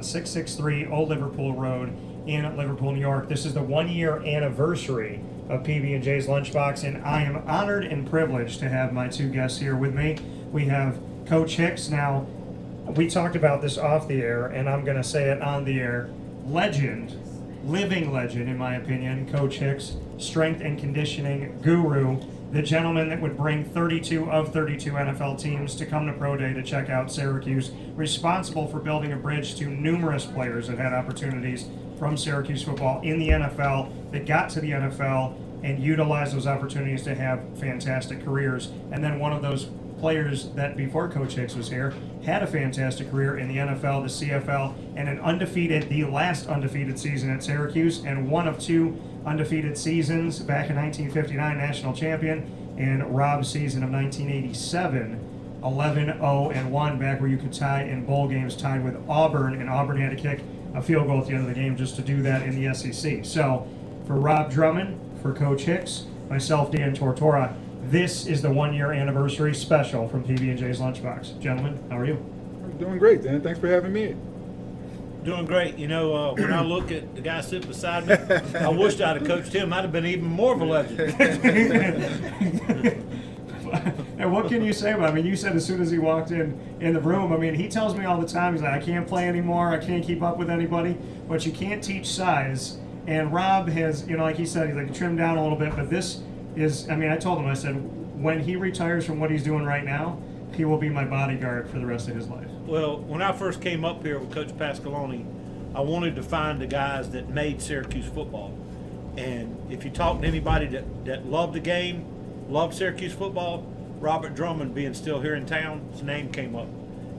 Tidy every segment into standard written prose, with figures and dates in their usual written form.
663 Old Liverpool Road in Liverpool, New York. This is the 1-year anniversary of PB&J's Lunchbox, and I am honored and privileged to have my two guests here with me. We have Coach Hicks. Now, we talked about this off the air, and I'm going to say it on the air. Legend, living legend in my opinion, Coach Hicks, strength and conditioning guru, the gentleman that would bring 32 of 32 NFL teams to come to Pro Day to check out Syracuse, responsible for building a bridge to numerous players that had opportunities from Syracuse football in the NFL, that got to the NFL and utilized those opportunities to have fantastic careers. And then one of those players that before Coach Hicks was here had a fantastic career in the NFL, the CFL, and the last undefeated season at Syracuse, and one of two undefeated seasons back in 1959, national champion, and Rob's season of 1987, 11-0-1, back where you could tie in bowl games, tied with Auburn, and Auburn had to kick a field goal at the end of the game just to do that in the SEC. So for Rob Drummond, for Coach Hicks, myself, Dan Tortora, this is the 1-year anniversary special from PB&J's Lunchbox. Gentlemen, how are you? I'm doing great, Dan. Thanks for having me. Doing great. You know, when I look at the guy sitting beside me, I wished I'd have coached him. I'd have been even more of a legend. And what can you say about him? I mean, you said as soon as he walked in the room, I mean, he tells me all the time, he's like, I can't play anymore, I can't keep up with anybody, but you can't teach size. And Rob has, you know, like he said, he's like trimmed down a little bit, but this is, I mean, I told him, I said, when he retires from what he's doing right now, he will be my bodyguard for the rest of his life. Well, when I first came up here with Coach Pasqualoni, I wanted to find the guys that made Syracuse football. And if you talk to anybody that loved the game, loved Syracuse football, Robert Drummond, being still here in town, his name came up.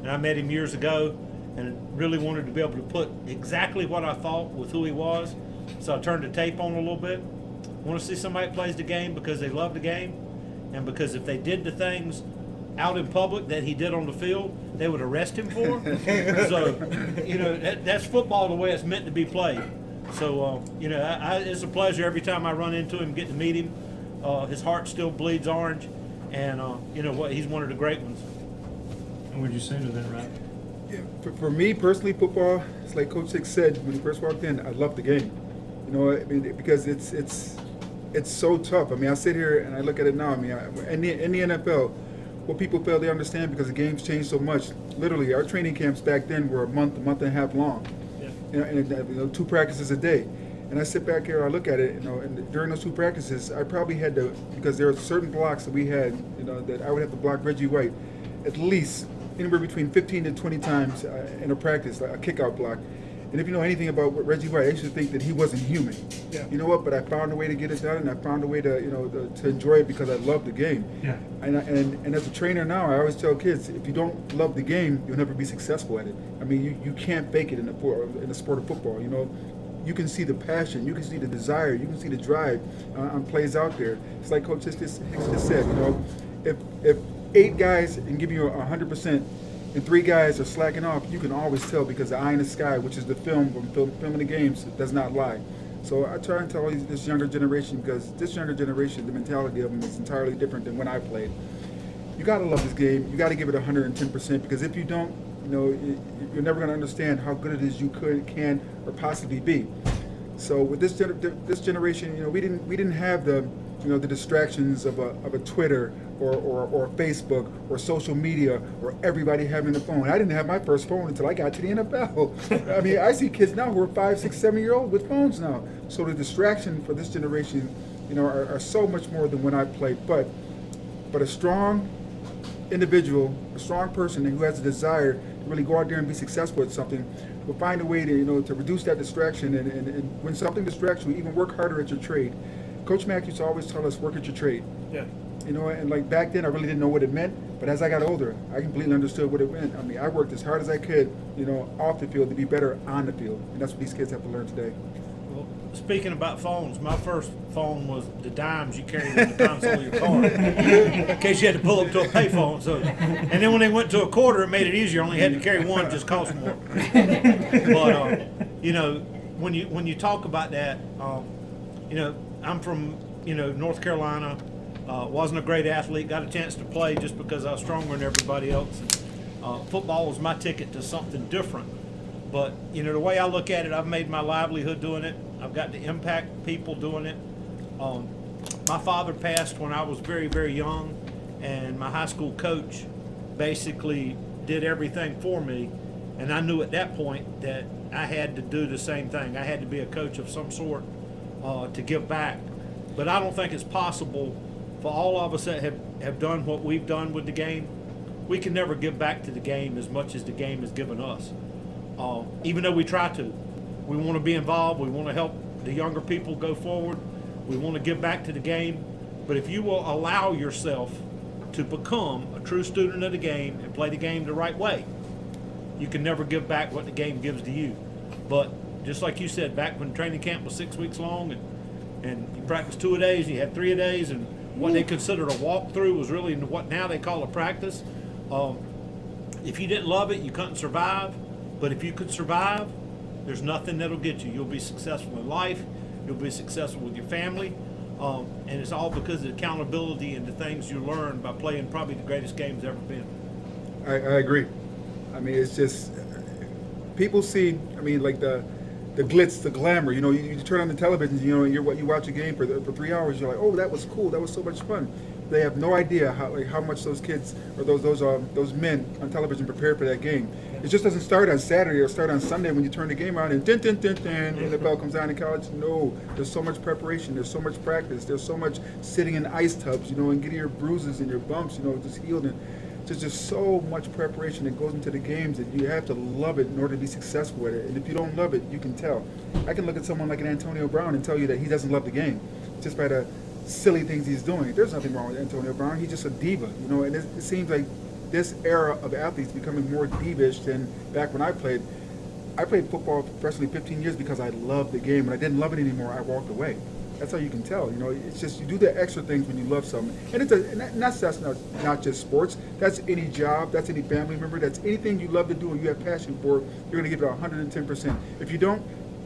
And I met him years ago and really wanted to be able to put exactly what I thought with who he was. So I turned the tape on a little bit. I want to see somebody that plays the game because they love the game, and because if they did the things out in public that he did on the field, they would arrest him for. So, you know, that's football the way it's meant to be played. So, you know, it's a pleasure every time I run into him, get to meet him. His heart still bleeds orange, and you know what? He's one of the great ones. What would you say to that, Rob? Yeah, for me personally, football, it's like Coach Hicks said when he first walked in, I love the game. You know, I mean, because it's so tough. I mean, I sit here and I look at it now. I mean, in the NFL, what people fail to understand, because the game's changed so much. Literally, our training camps back then were a month and a half long. Yeah. You know, 2 practices a day. And I sit back here, I look at it, you know, and during those 2 practices, I probably had to, because there are certain blocks that we had, you know, that I would have to block Reggie White at least anywhere between 15 to 20 times in a practice, like a kickout block. And if you know anything about Reggie White, I used to think that he wasn't human. Yeah. You know what? But I found a way to get it done, and I found a way to, you know, to enjoy it because I love the game. Yeah. And as a trainer now, I always tell kids, if you don't love the game, you'll never be successful at it. I mean, you can't fake it in the sport of football. You know, you can see the passion, you can see the desire, you can see the drive on plays out there. It's like Coach Hicks just said. You know, if 8 guys can give you 100%. And 3 guys are slacking off, you can always tell, because the eye in the sky, which is the film in the games, does not lie. So I try and tell this younger generation, because this younger generation, the mentality of them is entirely different than when I played. You got to love this game. You got to give it 110%, because if you don't, you know, you're never going to understand how good it is you can, or possibly be. So with this generation, you know, we didn't have the, you know, the distractions of a Twitter or Facebook or social media or everybody having a phone. I didn't have my first phone until I got to the NFL. I mean, I see kids now who are 5, 6, 7-year-old with phones now. So the distraction for this generation, you know, are so much more than when I played. But a strong individual, a strong person who has a desire to really go out there and be successful at something, will find a way to, you know, to reduce that distraction. And when something distracts you, even work harder at your trade. Coach Mack used to always tell us, work at your trade. Yeah. You know, and like back then, I really didn't know what it meant. But as I got older, I completely understood what it meant. I mean, I worked as hard as I could, you know, off the field to be better on the field. And that's what these kids have to learn today. Well, speaking about phones, my first phone was the dimes you carried in the console of your car in case you had to pull up to a payphone. So, and then when they went to a quarter, it made it easier. Only had to carry one, just cost more. But you know, when you talk about that, you know, I'm from, you know, North Carolina. Wasn't a great athlete. Got a chance to play just because I was stronger than everybody else. Football was my ticket to something different. But, you know, the way I look at it, I've made my livelihood doing it. I've got to impact people doing it. My father passed when I was very, very young, and my high school coach basically did everything for me. And I knew at that point that I had to do the same thing. I had to be a coach of some sort to give back. But I don't think it's possible for all of us that have done what we've done with the game. We can never give back to the game as much as the game has given us. Even though we try to. We want to be involved. We want to help the younger people go forward. We want to give back to the game. But if you will allow yourself to become a true student of the game and play the game the right way, you can never give back what the game gives to you. But just like you said, back when training camp was 6 weeks long and you practiced 2 a days, you had 3 a days, and what they considered a walkthrough was really what now they call a practice. If you didn't love it, you couldn't survive. But if you could survive, there's nothing that'll get you. You'll be successful in life. You'll be successful with your family. And it's all because of the accountability and the things you learn by playing probably the greatest game's ever been. I agree. I mean, it's just people see. I mean, like the glitz, the glamour. You know, you turn on the television. You know, you watch a game for 3 hours. You're like, oh, that was cool. That was so much fun. They have no idea how much those kids or those men on television prepare for that game. It just doesn't start on Saturday or start on Sunday when you turn the game on and and the bell comes on in college. No, there's so much preparation. There's so much practice. There's so much sitting in ice tubs, you know, and getting your bruises and your bumps, you know, just healed. And there's just so much preparation that goes into the games that you have to love it in order to be successful at it. And if you don't love it, you can tell. I can look at someone like an Antonio Brown and tell you that he doesn't love the game just by the silly things he's doing. There's nothing wrong with Antonio Brown. He's just a diva, you know, and it seems like this era of athletes becoming more divish than back when I played. I played football professionally 15 years because I loved the game. When I didn't love it anymore, I walked away. That's how you can tell, you know. It's just you do the extra things when you love something. And that's not just sports. That's any job, that's any family member, that's anything you love to do and you have passion for, you're going to give it 110%. If you don't,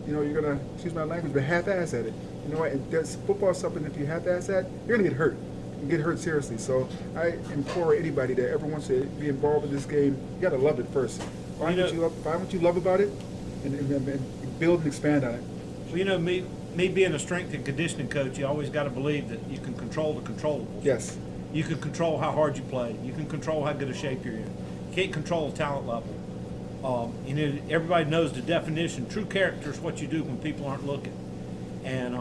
you know, you're going to, excuse my language, but half-ass at it. You know what? And football is something that if you half-ass at, you're going to get hurt. You get hurt seriously. So I implore anybody that ever wants to be involved in this game, you got to love it first. Find what you love about it and build and expand on it. Well, you know, me being a strength and conditioning coach, you always got to believe that you can control the controllables. Yes. You can control how hard you play. You can control how good a shape you're in. You can't control the talent level. You know, everybody knows the definition. True character is what you do when people aren't looking. And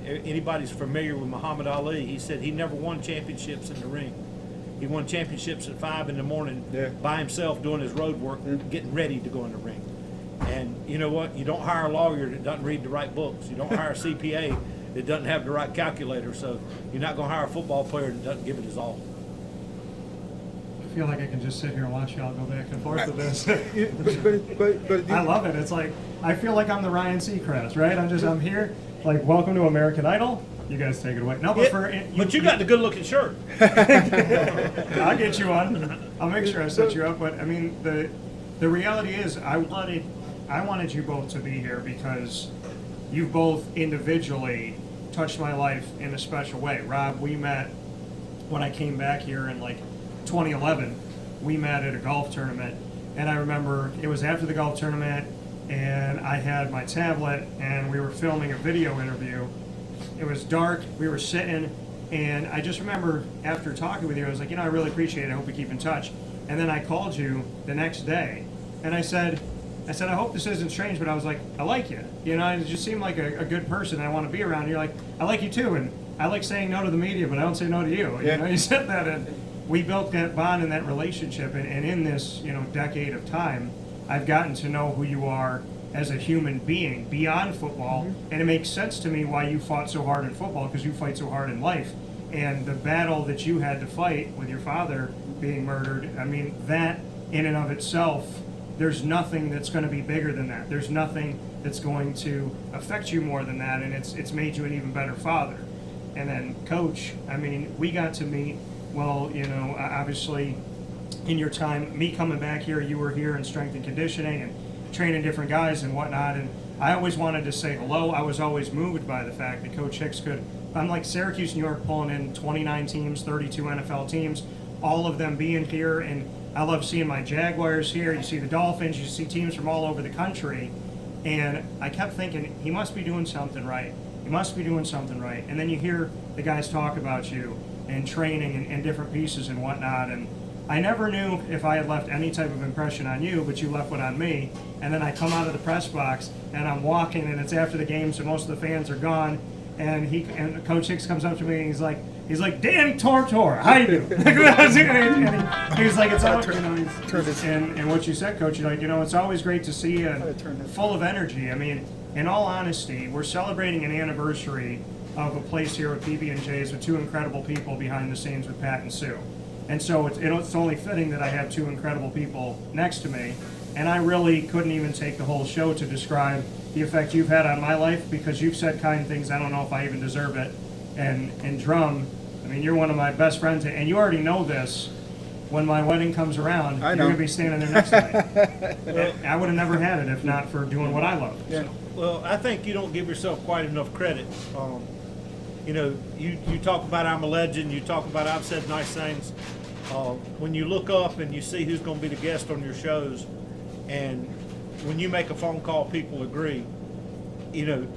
anybody's familiar with Muhammad Ali, he said he never won championships in the ring. He won championships at 5 in the morning by himself doing his road work, getting ready to go in the ring. And you know what? You don't hire a lawyer that doesn't read the right books. You don't hire a CPA that doesn't have the right calculator. So you're not going to hire a football player that doesn't give it his all. I feel like I can just sit here and watch y'all go back and forth with this. but I love it. It's like, I feel like I'm the Ryan Seacrest, right? I'm here, like, welcome to American Idol. You guys take it away. No, but but you got the good-looking shirt. I'll get you on. I'll make sure I set you up. But I mean, the reality is, I wanted you both to be here because you both individually touched my life in a special way. Rob, we met when I came back here in like 2011. We met at a golf tournament, and I remember it was after the golf tournament, and I had my tablet, and we were filming a video interview. It was dark. We were sitting, and I just remember after talking with you, I was like, you know, I really appreciate it. I hope we keep in touch. And then I called you the next day, and I said, I hope this isn't strange, but I was like, I like you. You know, you just seem like a good person. I want to be around. You're like, I like you too, and I like saying no to the media, but I don't say no to you. You know, you said that, and we built that bond and that relationship, and in this, you know, decade of time, I've gotten to know who you are as a human being beyond football, and it makes sense to me why you fought so hard in football, because you fight so hard in life. And the battle that you had to fight with your father being murdered, I mean, that in and of itself, there's nothing that's going to be bigger than that. There's nothing that's going to affect you more than that, and it's made you an even better father. And then Coach, I mean, we got to meet, well, you know, obviously in your time, me coming back here, you were here in strength and conditioning and training different guys and whatnot, and I always wanted to say hello. I was always moved by the fact that Coach Hicks could, unlike Syracuse, New York, pulling in 29 teams, 32 NFL teams, all of them being here, and I love seeing my Jaguars here. You see the Dolphins. You see teams from all over the country. And I kept thinking, he must be doing something right. He must be doing something right. And then you hear the guys talk about you and training and different pieces and whatnot. And I never knew if I had left any type of impression on you, but you left one on me. And then I come out of the press box and I'm walking, and it's after the game, so most of the fans are gone. And Coach Hicks comes up to me and he's like, Dan Tortora, how you doing? And he's like, it's always, and what you said, Coach, it's always great to see you full of energy. I mean, in all honesty, we're celebrating an anniversary of a place here with PB&J's with two incredible people behind the scenes with Pat and Sue. And so it's only fitting that I have two incredible people next to me. And I really couldn't even take the whole show to describe the effect you've had on my life, because you've said kind things. I don't know if I even deserve it. And Drum, I mean, you're one of my best friends, and you already know this. When my wedding comes around, you're going to be standing there next to me. I would have never had it if not for doing what I love. Yeah. So. Well, I think you don't give yourself quite enough credit. You talk about I'm a legend. You talk about I've said nice things. When you look up and you see who's going to be the guest on your shows, and when you make a phone call, people agree.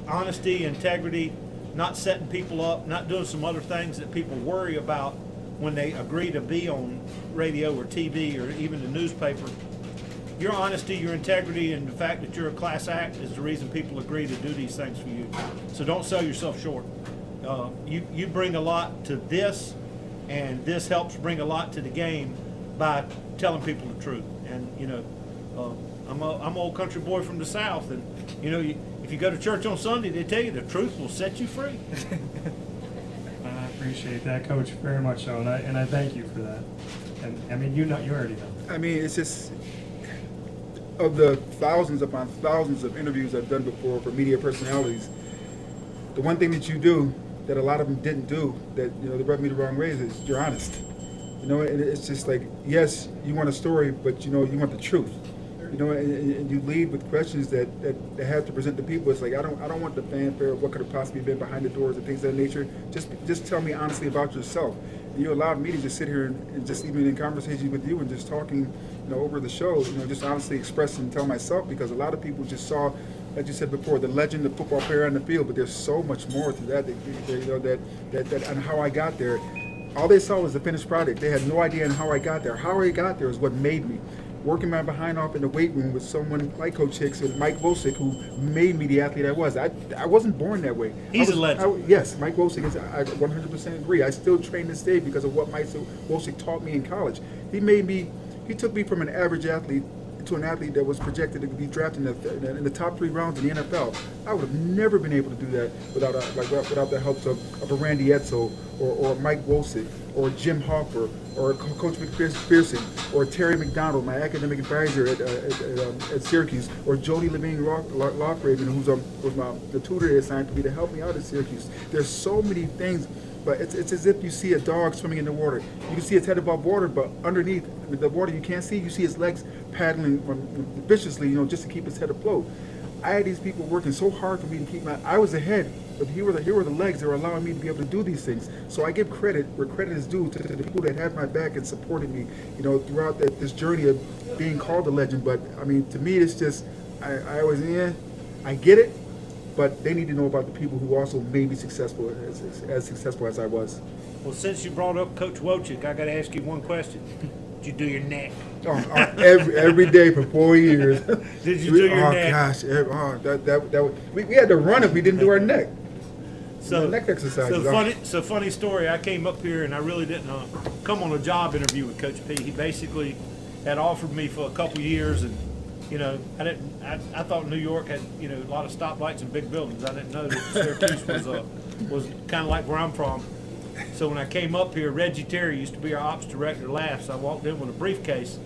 Honesty, integrity, not setting people up, not doing some other things that people worry about when they agree to be on radio or TV or even the newspaper. Your honesty, your integrity, and the fact that you're a class act is the reason people agree to do these things for you. So don't sell yourself short. You bring a lot to this, and this helps bring a lot to the game by telling people the truth. And I'm an old country boy from the South, and if you go to church on Sunday, they tell you the truth will set you free. I appreciate that, Coach, very much so, and I thank you for that. And I mean, you already know. I mean, it's just, of the thousands upon thousands of interviews I've done before for media personalities, the one thing that you do that a lot of them didn't do, that they rubbed me the wrong way, is you're honest. And it's just like, yes, you want a story, but you want the truth. And you lead with questions that have to present to people. It's like, I don't want the fanfare of what could have possibly been behind the doors and things of that nature. Just tell me honestly about yourself. And you allowed me to just sit here and just even in conversation with you and just talking, over the show, just honestly express and tell myself, because a lot of people just saw, like you said before, the legend, the football player on the field, but there's so much more to that, that and how I got there. All they saw was the finished product. They had no idea on how I got there. How I got there is what made me. Working my behind off in the weight room with someone like Coach Hicks and Mike Wosick, who made me the athlete I was. I wasn't born that way. He's a legend. Yes, Mike Wosick is. I 100% agree. I still train this day because of what Mike Wosick taught me in college. He took me from an average athlete to an athlete that was projected to be drafted in the top 3 rounds in the NFL. I would have never been able to do that without the help of a Randy Edsel or Mike Wosick or Jim Hoffer or Coach McPherson or Terry McDonald, my academic advisor at Syracuse, or Jody Levine Lockraven, who was the tutor they assigned to me to help me out at Syracuse. There's so many things. But it's as if you see a dog swimming in the water. You can see its head above water, but underneath the water you can't see. You see its legs paddling viciously, just to keep its head afloat. I had these people working so hard for me to keep I was ahead, but here were the legs that were allowing me to be able to do these things. So I give credit where credit is due to the people that had my back and supported me, throughout this journey of being called a legend. But I mean, to me, it's just I was I get it. But they need to know about the people who also made me successful, as successful as I was. Well, since you brought up Coach Wojcik, I got to ask you one question. Did you do your neck? Every day for 4 years. Did you do your neck? Gosh, we had to run if we didn't do our neck. So neck exercises. Funny story. I came up here and I really didn't come on a job interview with Coach P. He basically had offered me for a couple years, and I thought New York had a lot of stoplights and big buildings. I didn't know that Syracuse was kind of like where I'm from. So when I came up here, Reggie Terry used to be our ops director. Laughs. I walked in with a briefcase,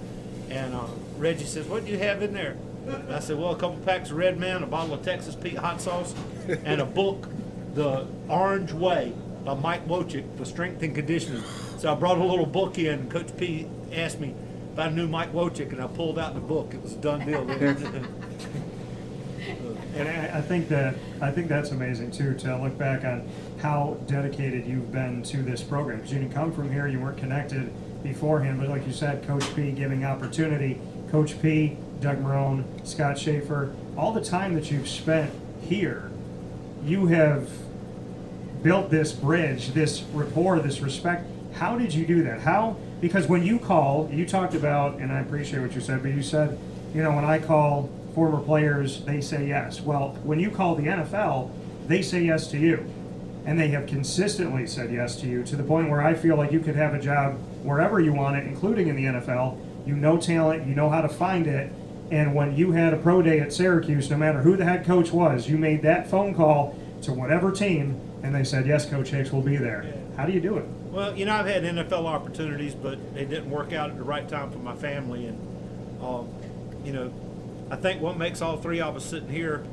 and Reggie says, "What do you have in there?" And I said, "Well, a couple packs of Red Man, a bottle of Texas Pete hot sauce, and a book, The Orange Way by Mike Wojcik, the strength and conditioning." So I brought a little book in, and Coach P asked me if I knew Mike Wojcik, and I pulled out the book. It was a done deal. And I think that's amazing too, to look back on how dedicated you've been to this program. Because you didn't come from here, you weren't connected beforehand, but like you said, Coach P giving opportunity. Coach P, Doug Marone, Scott Schaefer, all the time that you've spent here, you have built this bridge, this rapport, this respect. How did you do that? How? Because when you call, you talked about, and I appreciate what you said, but you said, you know, when I call former players, they say yes. Well, when you call the NFL, they say yes to you. And they have consistently said yes to you to the point where I feel like you could have a job wherever you want it, including in the NFL. You know talent, you know how to find it. And when you had a pro day at Syracuse, no matter who the head coach was, you made that phone call to whatever team, and they said, yes, Coach Hicks will be there. How do you do it? Well, you know, I've had NFL opportunities, but they didn't work out at the right time for my family. And, you know, I think what makes all three of us sitting here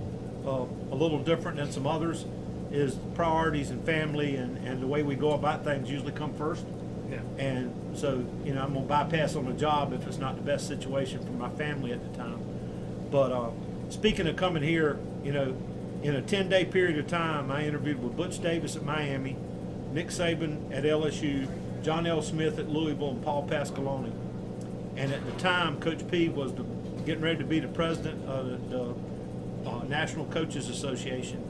a little different than some others is priorities and family and the way we go about things usually come first. Yeah. And so, you know, I'm going to bypass on a job if it's not the best situation for my family at the time. But speaking of coming here, you know, in a 10-day period of time, I interviewed with Butch Davis at Miami, Nick Saban at LSU, John L. Smith at Louisville, and Paul Pasqualoni. And at the time, Coach P was getting ready to be the president of the National Coaches Association.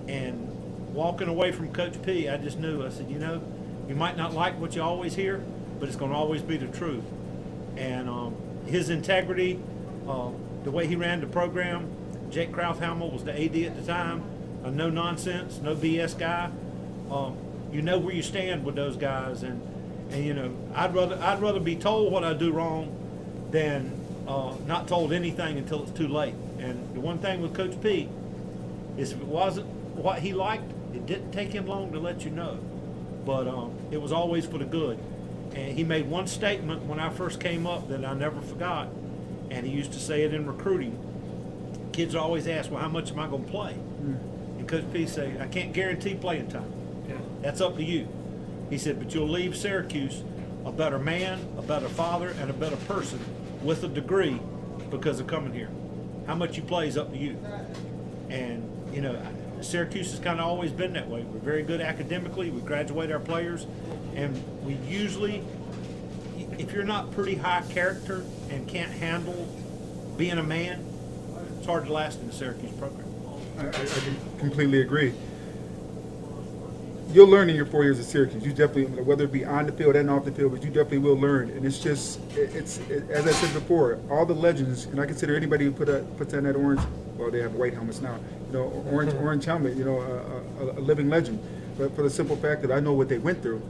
And walking away from Coach P, I just knew, I said, you know, you might not like what you always hear, but it's going to always be the truth. And his integrity, the way he ran the program, Jake Krauthamel was the AD at the time, a no-nonsense, no BS guy. You know where you stand with those guys, and you know, I'd rather be told what I do wrong than not told anything until it's too late. And the one thing with Coach P is if it wasn't what he liked, it didn't take him long to let you know. But it was always for the good. And he made one statement when I first came up that I never forgot, and he used to say it in recruiting. Kids always ask, well, how much am I going to play? And Coach P said, I can't guarantee playing time. Yeah. That's up to you. He said, but you'll leave Syracuse a better man, a better father, and a better person with a degree because of coming here. How much you play is up to you. And, you know, Syracuse has kind of always been that way. We're very good academically. We graduate our players. And we usually, if you're not pretty high character and can't handle being a man, it's hard to last in the Syracuse program. I completely agree. You'll learn in your 4 years at Syracuse. You definitely, whether it be on the field and off the field, but you definitely will learn. And it's just, it's as I said before, all the legends, and I consider anybody who puts on that orange, well, they have white helmets now, you know, orange helmet, you know, a living legend. But for the simple fact that I know what they went through.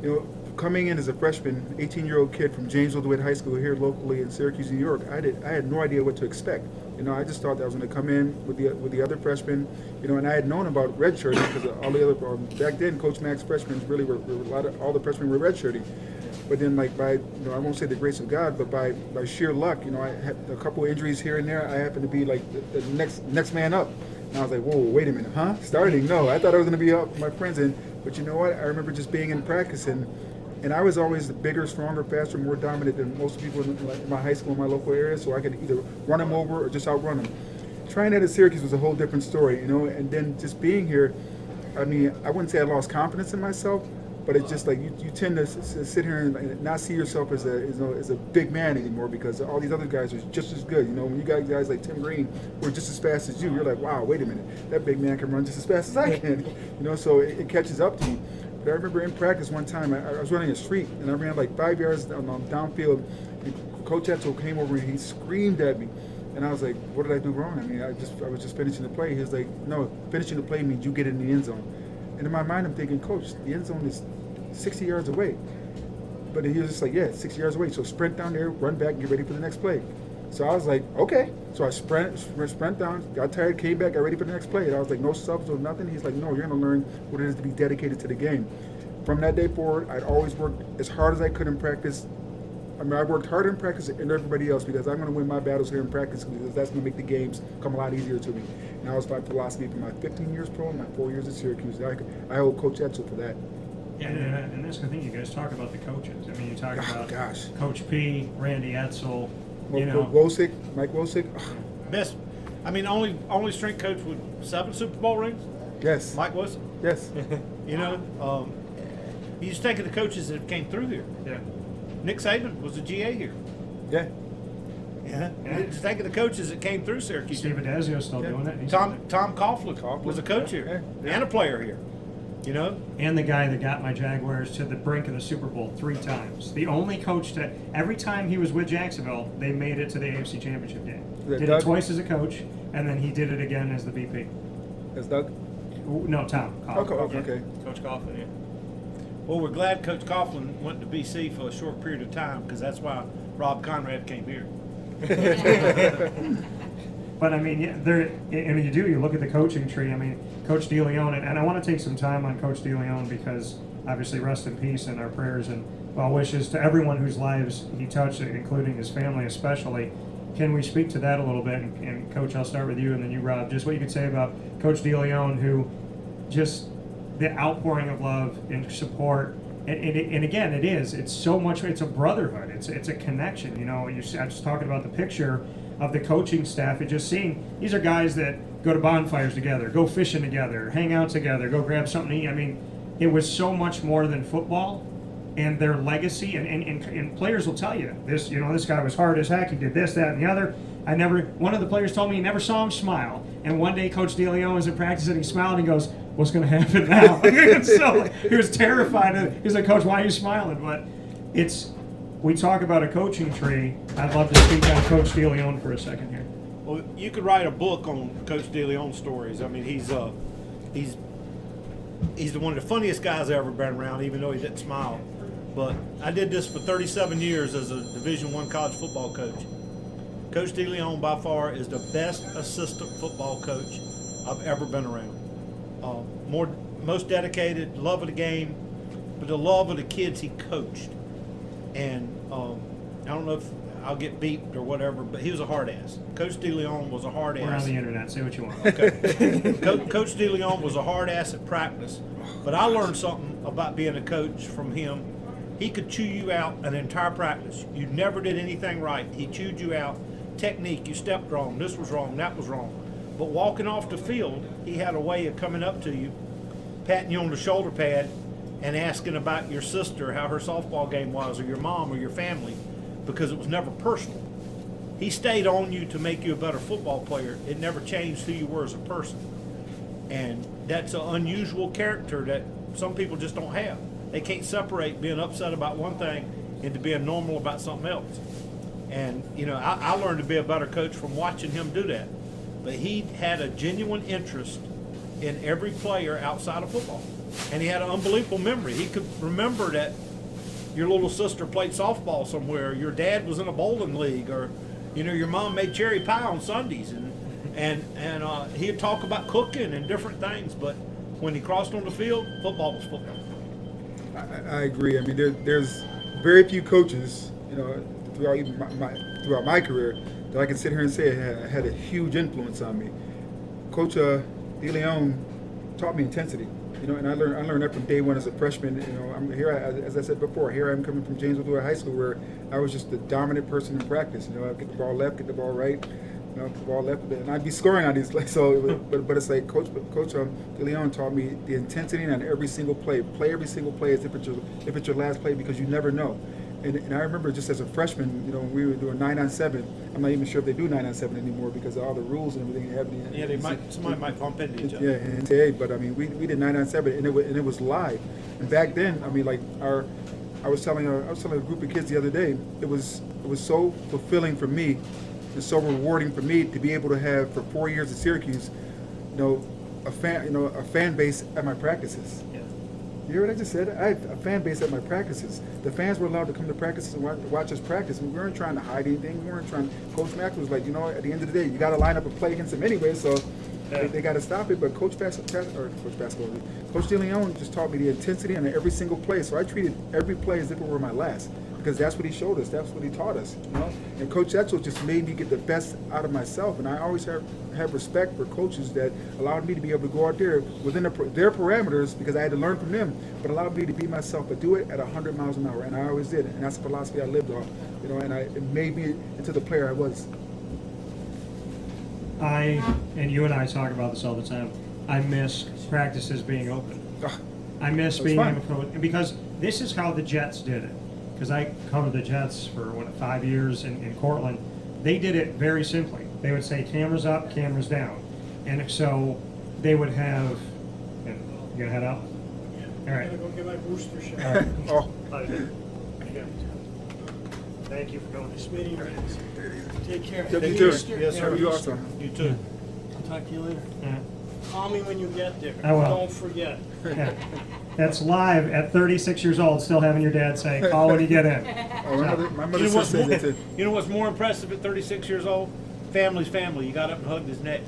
You know, coming in as a freshman, 18-year-old kid from Janesville DeWitt High School here locally in Syracuse, New York, I had no idea what to expect. You know, I just thought that I was going to come in with the other freshmen, you know, and I had known about redshirting because all the other back then, Coach Mack's freshmen really were all the freshmen were redshirting. But then, like by, you know, I won't say the grace of God, but by sheer luck, you know, I had a couple injuries here and there. I happened to be like the next man up, and I was like, whoa, wait a minute, huh? Starting? No, I thought I was going to be up my friends in. But you know what? I remember just being in practice, and I was always the bigger, stronger, faster, more dominant than most people in my high school, in my local area, so I could either run them over or just outrun them. Trying that at Syracuse was a whole different story, you know, and then just being here, I mean, I wouldn't say I lost confidence in myself, but it's just like you tend to sit here and not see yourself as a big man anymore because all these other guys are just as good. You know, when you got guys like Tim Green who are just as fast as you, you're like, wow, wait a minute, that big man can run just as fast as I can. You know, so it catches up to you. But I remember in practice one time, I was running a street and I ran like 5 yards downfield. And Coach Etzel came over and he screamed at me. And I was like, what did I do wrong? I mean, I was just finishing the play. He was like, no, finishing the play means you get in the end zone. And in my mind, I'm thinking, Coach, the end zone is 60 yards away. But he was just like, yeah, 60 yards away. So sprint down there, run back, and get ready for the next play. So I was like, okay. So I sprint down, got tired, came back, got ready for the next play. And I was like, no subs or nothing. He's like, no, you're going to learn what it is to be dedicated to the game. From that day forward, I'd always worked as hard as I could in practice. I mean, I worked harder in practice than everybody else because I'm going to win my battles here in practice because that's going to make the games come a lot easier to me. And that was my philosophy for my 15 years pro and my 4 years at Syracuse. I owe Coach Etzel for that. Yeah, and that's the thing. You guys talk about the coaches. I mean, you talk about Coach P, Randy Etzel, you know. Mike Wosick. Best, I mean, only strength coach with 7 Super Bowl rings. Yes. Mike Wilson. Yes. You know, you just think of the coaches that came through here. Yeah. Nick Saban was a GA here. Yeah. Yeah. Just think of the coaches that came through Syracuse. Steve Adazio's still doing it. He's- Tom Coughlin was a coach here and a player here. You know? And the guy that got my Jaguars to the brink of the Super Bowl 3 times. The only coach to, every time he was with Jacksonville, they made it to the AFC Championship game. that Did Doug? it twice as a coach, and then he did it again as the VP. That's Doug? No, Tom. Okay. Coach Coughlin, yeah. Well, we're glad Coach Coughlin went to BC for a short period of time because that's why Rob Conrad came here. But I mean, yeah, you look at the coaching tree. I mean, Coach DeLeon, and I want to take some time on Coach DeLeon because obviously rest in peace and our prayers and well wishes to everyone whose lives he touched, including his family especially. Can we speak to that a little bit? And Coach, I'll start with you and then you, Rob. Just what you could say about Coach DeLeon, who just the outpouring of love and support. And again, it's so much. It's a brotherhood. It's a connection. You know, I was just talking about the picture of the coaching staff. And just seeing these are guys that go to bonfires together, go fishing together, hang out together, go grab something to eat. I mean, it was so much more than football. And their legacy, and players will tell you this. You know, this guy was hard as heck. He did this, that, and the other. One of the players told me he never saw him smile. And one day, Coach DeLeon was in practice and he smiled and he goes, "What's going to happen now?" So he was terrified. He's like, "Coach, why are you smiling?" But we talk about a coaching tree. I'd love to speak on Coach DeLeon for a second here. Well, you could write a book on Coach DeLeon's stories. I mean, he's one of the funniest guys I've ever been around, even though he didn't smile. But I did this for 37 years as a Division I college football coach. Coach DeLeon, by far, is the best assistant football coach I've ever been around. Most dedicated, love of the game, but the love of the kids he coached. And I don't know if I'll get beeped or whatever, but he was a hard ass. Coach DeLeon was a hard ass. We're on the internet. Say what you want. Okay. Coach DeLeon was a hard ass at practice, but I learned something about being a coach from him. He could chew you out an entire practice. You never did anything right. He chewed you out. Technique, you stepped wrong. This was wrong. That was wrong. But walking off the field, he had a way of coming up to you, patting you on the shoulder pad, and asking about your sister, how her softball game was, or your mom, or your family, because it was never personal. He stayed on you to make you a better football player. It never changed who you were as a person. And that's an unusual character that some people just don't have. They can't separate being upset about one thing into being normal about something else. And, you know, I learned to be a better coach from watching him do that. But he had a genuine interest in every player outside of football. And he had an unbelievable memory. He could remember that your little sister played softball somewhere, your dad was in a bowling league, or, you know, your mom made cherry pie on Sundays. And he'd talk about cooking and different things. But when he crossed on the field, football was football. I agree. I mean, there's very few coaches, you know, throughout my career that I can sit here and say had a huge influence on me. Coach DeLeon taught me intensity, you know, and I learned that from day one as a freshman. You know, I'm here, as I said before, here I'm coming from James Woodward High School, where I was just the dominant person in practice. You know, I'd get the ball left, get the ball right, you know, the ball left, and I'd be scoring on these. But it's like Coach DeLeon taught me the intensity on every single play. Play every single play as if it's your last play, because you never know. And I remember just as a freshman, you know, when we were doing 9-on-7. I'm not even sure if they do 9-on-7 anymore because of all the rules and everything. Yeah, somebody might bump into each other. Yeah, and NCAA, but I mean, we did 9-on-7, and it was live. And back then, I mean, like I was telling a group of kids the other day, it was so fulfilling for me, and so rewarding for me to be able to have for 4 years at Syracuse, a fan base at my practices. Yeah. You hear what I just said? I had a fan base at my practices. The fans were allowed to come to practices and watch us practice. We weren't trying to hide anything. We weren't trying. Coach Mack was like, you know, at the end of the day, you got to line up and play against them anyway. So they got to stop it. But Coach DeLeon just taught me the intensity on every single play. So I treated every play as if it were my last, because that's what he showed us. That's what he taught us. You know. And Coach Etchell just made me get the best out of myself. And I always have respect for coaches that allowed me to be able to go out there within their parameters, because I had to learn from them, but allowed me to be myself, but do it at 100 miles an hour. And I always did it. And that's the philosophy I lived off. You know, and it made me into the player I was. And you and I talk about this all the time. I miss practices being open. I miss being able to, because this is how the Jets did it. because I covered the Jets for 5 years in Cortland. They did it very simply. They would say cameras up, cameras down, and so they would have. You gonna head out? Yeah. All right. I'm gonna go get my booster shot. All right. Oh, Thank you for going. Nice meeting you guys. Take care. you Happy too. Easter. Yes, sir. Happy You Easter. also. You too. I'll talk to you later. Yeah. Call me when you get there. I will. Don't forget. Yeah. That's live at 36 years old, still having your dad say, call when you get in. Oh, my mother You know, what's said more, that too. you know what's more impressive at 36 years old? Family's family. You got up and hugged his neck.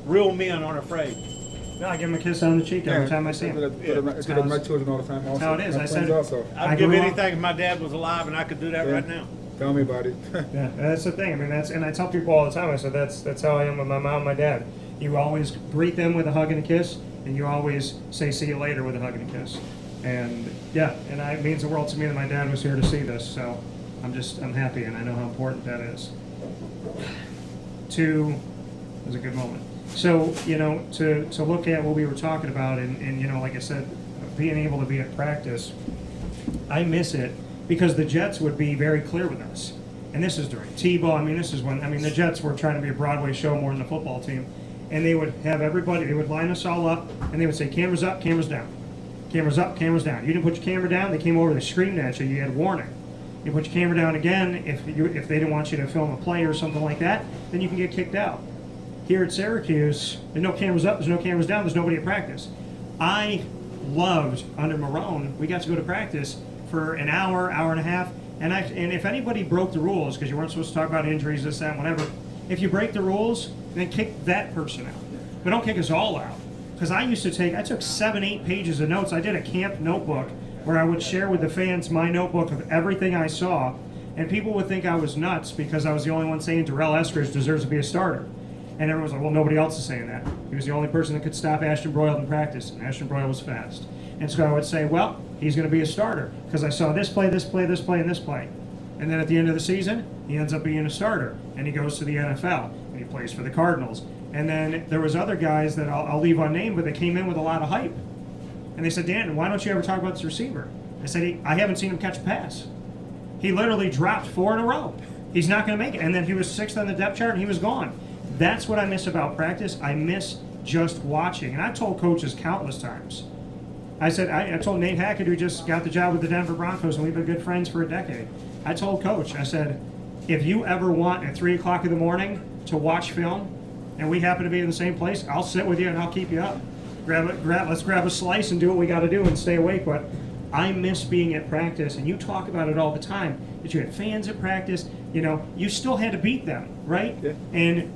Real men aren't afraid. No, I give him a kiss on the cheek every time I see him. I do that with my children all the time. Also. how it is. My I friends said- also. I'd I give grew up- anything if my dad was alive and I could do that Yeah. right now. Tell me about it. Yeah, that's the thing. I mean, and I tell people all the time. I said that's how I am with my mom and my dad. You always greet them with a hug and a kiss, and you always say see you later with a hug and a kiss. And yeah, and it means the world to me that my dad was here to see this. So I'm happy, and I know how important that is. It was a good moment. So to look at what we were talking about, and like I said, being able to be at practice, I miss it. Because the Jets would be very clear with us. And this is during Tebow. I mean, this is when, the Jets were trying to be a Broadway show more than the football team. And they would have everybody, they would line us all up, and they would say, cameras up, cameras down. Cameras up, cameras down. You didn't put your camera down, they came over, they screamed at you, you had warning. You put your camera down again, if they didn't want you to film a play or something like that, then you can get kicked out. Here at Syracuse, there's no cameras up, there's no cameras down, there's nobody at practice. I loved, under Marone, we got to go to practice for an hour and a half, and if anybody broke the rules, because you weren't supposed to talk about injuries, this, that, whatever, if you break the rules, then kick that person out. But don't kick us all out. Because I took 7-8 pages of notes. I did a camp notebook where I would share with the fans my notebook of everything I saw, and people would think I was nuts because I was the only one saying Darrell Eskridge deserves to be a starter. And everyone was like, well, nobody else is saying that. He was the only person that could stop Ashton Broyle in practice, and Ashton Broyle was fast. And so I would say, well, he's going to be a starter because I saw this play, this play, this play, and this play. And then at the end of the season, he ends up being a starter, and he goes to the NFL, and he plays for the Cardinals. And then there was other guys that I'll leave unnamed, but they came in with a lot of hype. And they said, Dan, why don't you ever talk about this receiver? I said, I haven't seen him catch a pass. He literally dropped 4 in a row. He's not going to make it. And then he was 6th on the depth chart, and he was gone. That's what I miss about practice. I miss just watching. And I told coaches countless times. I said, I told Nate Hackett, who just got the job with the Denver Broncos, and we've been good friends for a decade. I told Coach, I said, if you ever want at 3 o'clock in the morning to watch film, and we happen to be in the same place, I'll sit with you and I'll keep you up. Let's grab a slice and do what we got to do and stay awake. But I miss being at practice, and you talk about it all the time, that you had fans at practice, you still had to beat them, right? Yeah. And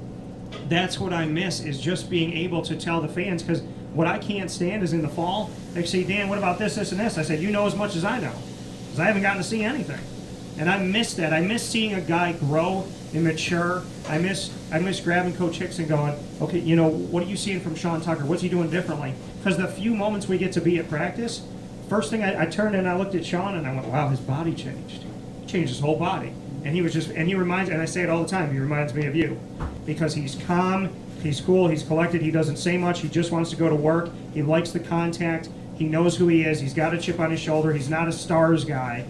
that's what I miss, is just being able to tell the fans, because what I can't stand is in the fall, they say, Dan, what about this, this, and this? I said, you know as much as I know, because I haven't gotten to see anything. And I miss that. I miss seeing a guy grow and mature. I miss grabbing Coach Hicks and going, okay, what are you seeing from Sean Tucker? What's he doing differently? Because the few moments we get to be at practice, first thing I turned and I looked at Sean and I went, wow, his body changed. He changed his whole body. And and I say it all the time, he reminds me of you. Because he's calm, he's cool, he's collected, he doesn't say much, he just wants to go to work, he likes the contact, he knows who he is, he's got a chip on his shoulder, he's not a stars guy,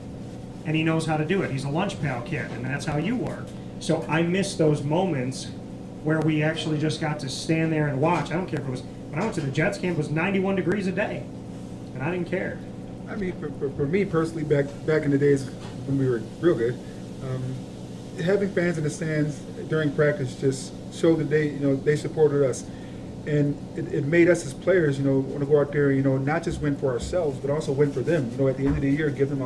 and he knows how to do it. He's a lunch pail kid, and that's how you were. So I miss those moments where we actually just got to stand there and watch. I don't care if it was, when I went to the Jets camp, it was 91 degrees a day, and I didn't care. I mean, for me personally, back in the days when we were real good, having fans in the stands during practice just showed that they supported us, and it made us as players, want to go out there, not just win for ourselves, but also win for them. At the end of the year, give them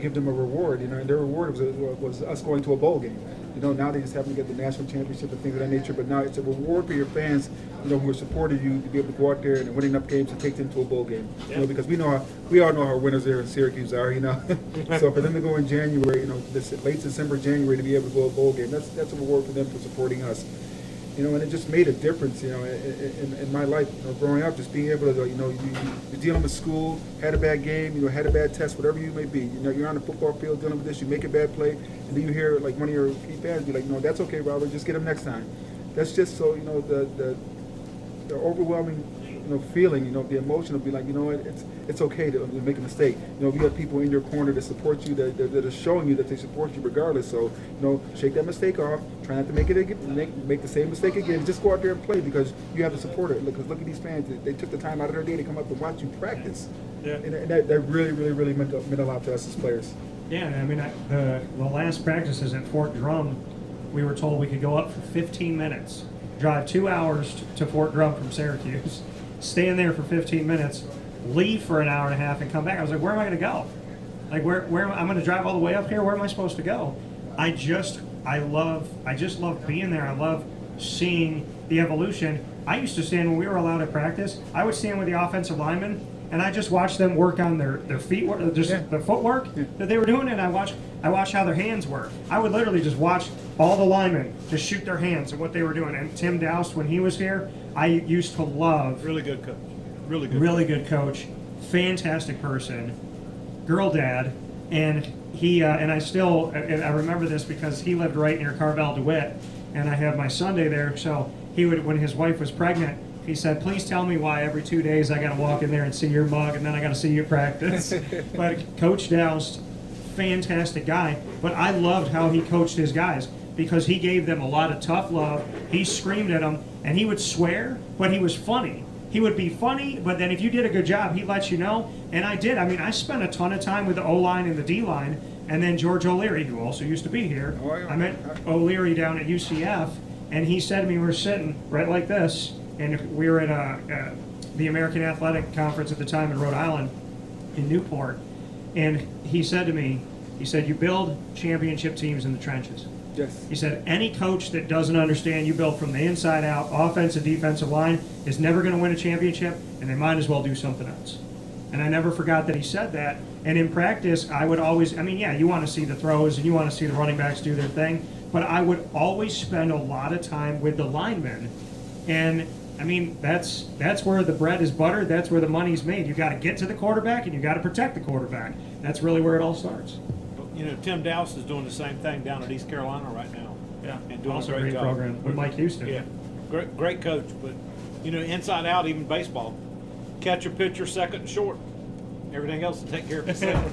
give them a reward, and their reward was us going to a bowl game. Now they just happen to get the national championship and things of that nature, but now it's a reward for your fans, who are supporting you to be able to go out there and win enough games to take them to a bowl game. Because we all know how winners there in Syracuse are, So for them to go in January, this late December, January, to be able to go to a bowl game, that's a reward for them for supporting us. And it just made a difference, in my life, growing up, just being able to, you're dealing with school, had a bad game, had a bad test, whatever you may be. You're on the football field dealing with this, you make a bad play, and then you hear like one of your key fans be like, no, that's okay, Robert, just get him next time. That's just so, the overwhelming feeling, the emotion of being like, what, it's okay to make a mistake. If you have people in your corner that support you, that are showing you that they support you regardless. So, shake that mistake off. Try not to make it again, make the same mistake again. Just go out there and play because you have the support. Because look at these fans. They took the time out of their day to come up and watch you practice. Yeah. And that really, really, really meant a lot to us as players. Yeah, I mean, the last practices at Fort Drum, we were told we could go up for 15 minutes, drive 2 hours to Fort Drum from Syracuse, stand there for 15 minutes, leave for an hour and a half, and come back. I was like, where am I going to go? Like, where I'm going to drive all the way up here? Where am I supposed to go? I just love being there. I love seeing the evolution. I used to stand when we were allowed at practice. I would stand with the offensive linemen, and I just watched them work on their feet, the footwork that they were doing, and I watched how their hands were. I would literally just watch all the linemen just shoot their hands and what they were doing. And Tim Doust, when he was here, I used to love. Really good coach. Really good coach. Fantastic person. Girl dad. And he and I remember this because he lived right near Carvel DeWitt, and I had my Sunday there. So he would, when his wife was pregnant, he said, please tell me why every 2 days I got to walk in there and see your mug, and then I got to see you practice. But Coach Doust, fantastic guy. But I loved how he coached his guys because he gave them a lot of tough love. He screamed at them, and he would swear, but he was funny. He would be funny, but then if you did a good job, he'd let you know. And I did. I mean, I spent a ton of time with the O-line and the D-line, and then George O'Leary, who also used to be here. Oh, yeah. I met O'Leary down at UCF, and he said to me, we were sitting right like this, and we were at the American Athletic Conference at the time in Rhode Island, in Newport, and he said to me, you build championship teams in the trenches. Yes. He said, any coach that doesn't understand you build from the inside out, offensive, defensive line, is never going to win a championship, and they might as well do something else. And I never forgot that he said that. And in practice, I would always, you want to see the throws, and you want to see the running backs do their thing, but I would always spend a lot of time with the linemen. And, that's where the bread is buttered. That's where the money's made. You got to get to the quarterback, and you got to protect the quarterback. That's really where it all starts. Tim Doust is doing the same thing down at East Carolina right now. Yeah, and doing also a great job. program with Mike Houston. Yeah, great coach. But inside out, even baseball, catcher, pitcher, second, and short. Everything else will take care of itself.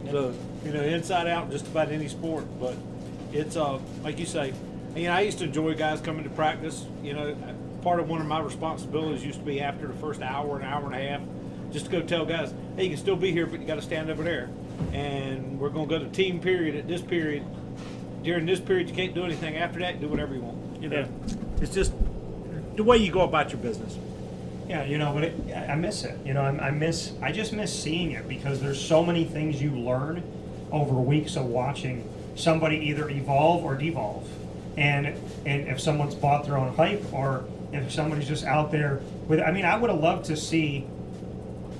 So inside out, just about any sport. But it's like you say. I used to enjoy guys coming to practice. Part of one of my responsibilities used to be after the first hour, an hour and a half, just to go tell guys, hey, you can still be here, but you got to stand over there. And we're going to go to team period at this period. During this period, you can't do anything. After that, do whatever you want. It's just the way you go about your business. Yeah, but I miss it. I just miss seeing it because there's so many things you learn over weeks of watching somebody either evolve or devolve. And if someone's bought their own hype or if somebody's just out there with, I would have loved to see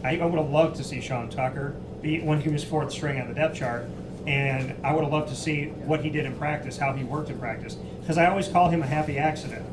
Sean Tucker when he was fourth string on the depth chart, and I would have loved to see what he did in practice, how he worked in practice, because I always call him a happy accident,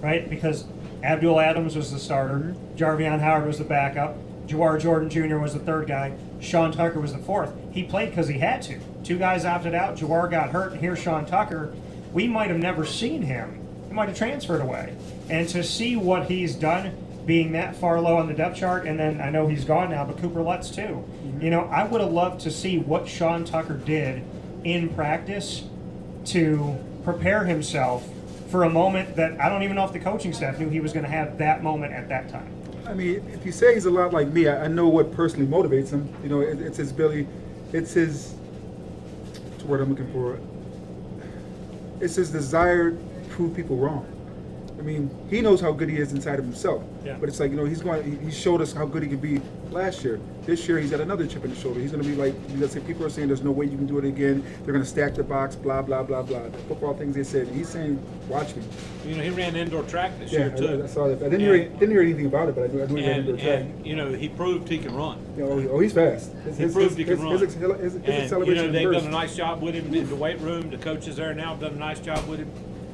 right? Because Abdul Adams was the starter, Jarvion Howard was the backup, Jawar Jordan Jr. was the third guy, Sean Tucker was the fourth. He played because he had to. Two guys opted out, Jawar got hurt, and here's Sean Tucker. We might have never seen him. He might have transferred away. And to see what he's done, being that far low on the depth chart, and then I know he's gone now, but Cooper Lutz too. I would have loved to see what Sean Tucker did in practice to prepare himself for a moment that I don't even know if the coaching staff knew he was going to have that moment at that time. If you say he's a lot like me, I know what personally motivates him. It's his ability, it's his, what's the word I'm looking for? It's his desire to prove people wrong. He knows how good he is inside of himself. Yeah. But it's like, he showed us how good he could be last year. This year, he's got another chip in the shoulder. He's going to be like, people are saying there's no way you can do it again. They're going to stack the box, blah, blah, blah, blah. The football things they said. He's saying, watch me. He ran indoor track this year, too. I saw that. I didn't hear anything about it, but I knew he ran indoor track. And, he proved he can run. He's fast. He proved he can run. His acceleration they've done a nice job with him in the weight room. The coaches there now have done a nice job with him.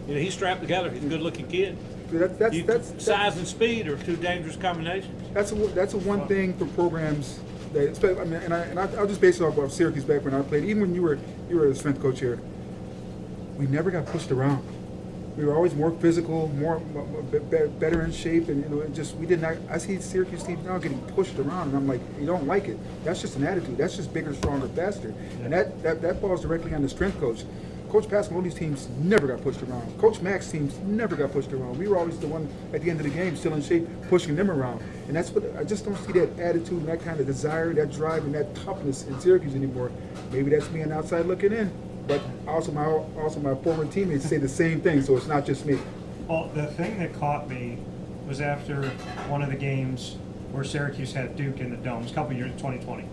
He's strapped together. He's a good-looking kid. That's size and speed are two dangerous combinations. That's a one thing for programs that I'll just base it off of Syracuse back when I played. Even when you were a strength coach here, we never got pushed around. We were always more physical, better in shape, and it just we did not. I see Syracuse teams now getting pushed around, and I'm like, you don't like it. That's just an attitude. That's just bigger, stronger, faster, and that falls directly on the strength coach. Coach Pasqualoni's teams never got pushed around. Coach Mack's teams never got pushed around. We were always the one at the end of the game, still in shape, pushing them around. And that's what I just don't see that attitude, and that kind of desire, that drive, and that toughness in Syracuse anymore. Maybe that's me on outside looking in, but also my former teammates say the same thing, so it's not just me. Well, the thing that caught me was after one of the games where Syracuse had Duke in the Domes, a couple years, 2020,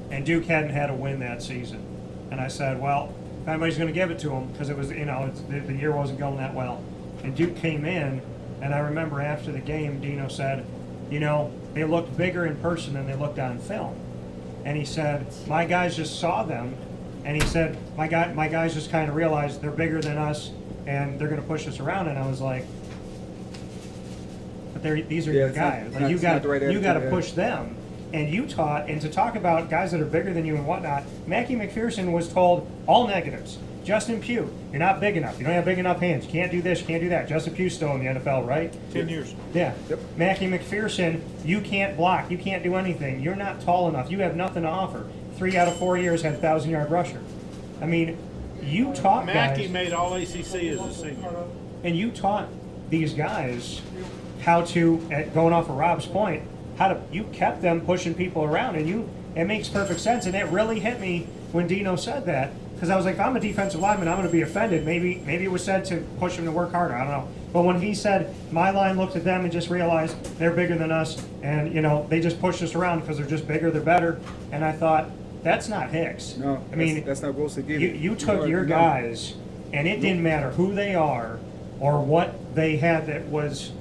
and Duke hadn't had a win that season. And I said, well, if anybody's going to give it to them, because it was, the year wasn't going that well. And Duke came in, and I remember after the game, Dino said, they looked bigger in person than they looked on film. And he said, my guys just saw them, and he said, my guys just kind of realized they're bigger than us, and they're going to push us around. And I was like, but these are your guys. You got to push them. And you taught, and to talk about guys that are bigger than you and whatnot, Mackie McPherson was told all negatives. Justin Pugh, you're not big enough. You don't have big enough hands. You can't do this, you can't do that. Justin Pugh's still in the NFL, right? 10 years. Yeah. Yep. Mackie McPherson, you can't block. You can't do anything. You're not tall enough. You have nothing to offer. 3 out of 4 years had 1,000-yard rusher. I mean, you taught Mackey guys, made all ACC as a senior. and you taught these guys how to, going off of Rob's point, you kept them pushing people around, and it makes perfect sense. And it really hit me when Dino said that, because I was like, if I'm a defensive lineman, I'm going to be offended. Maybe it was said to push him to work harder. I don't know. But when he said, my line looked at them and just realized they're bigger than us, and they just pushed us around because they're just bigger, they're better. And I thought, that's not Hicks. No, I mean, that's not Wilson either. You took your guys, and it didn't matter who they are or what they had that was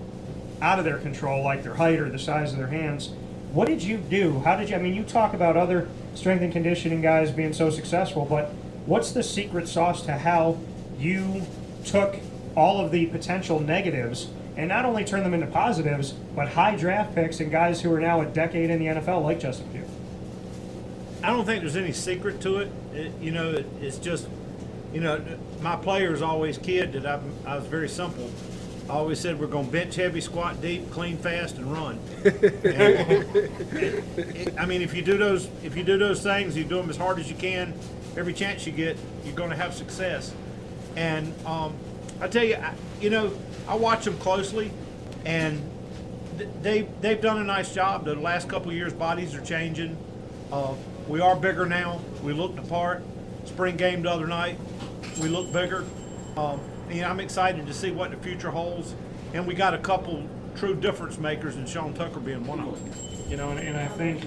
out of their control, like their height or the size of their hands. What did you do? You talk about other strength and conditioning guys being so successful, but what's the secret sauce to how you took all of the potential negatives and not only turned them into positives, but high draft picks and guys who are now a decade in the NFL, like Justin Pugh? I don't think there's any secret to it. It's just, my players always kid that I was very simple. I always said we're going to bench heavy, squat deep, clean fast, and run. If you do those things, you do them as hard as you can. Every chance you get, you're going to have success. And I tell you, I watch them closely, and they've done a nice job. The last couple of years, bodies are changing. We are bigger now. We looked the part. Spring game the other night, we look bigger. I'm excited to see what the future holds, and we got a couple true difference makers, and Sean Tucker being one of them. And I think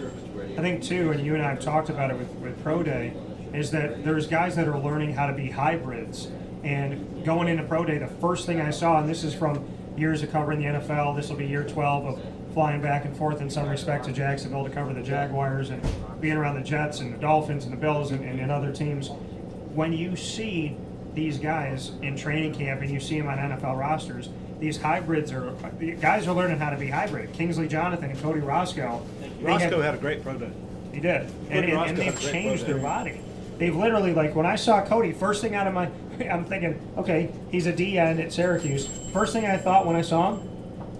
too, and you and I have talked about it with Pro Day, is that there's guys that are learning how to be hybrids. And going into Pro Day, the first thing I saw, and this is from years of covering the NFL, this will be year 12 of flying back and forth in some respect to Jacksonville to cover the Jaguars and being around the Jets and the Dolphins and the Bills and other teams. When you see these guys in training camp and you see them on NFL rosters, these hybrids guys are learning how to be hybrid. Kingsley Jonathan and Cody Roscoe. Roscoe had a great pro day. He did. And they've changed their body. They've literally, like, when I saw Cody, first thing out of I'm thinking, okay, he's a D end at Syracuse. First thing I thought when I saw him,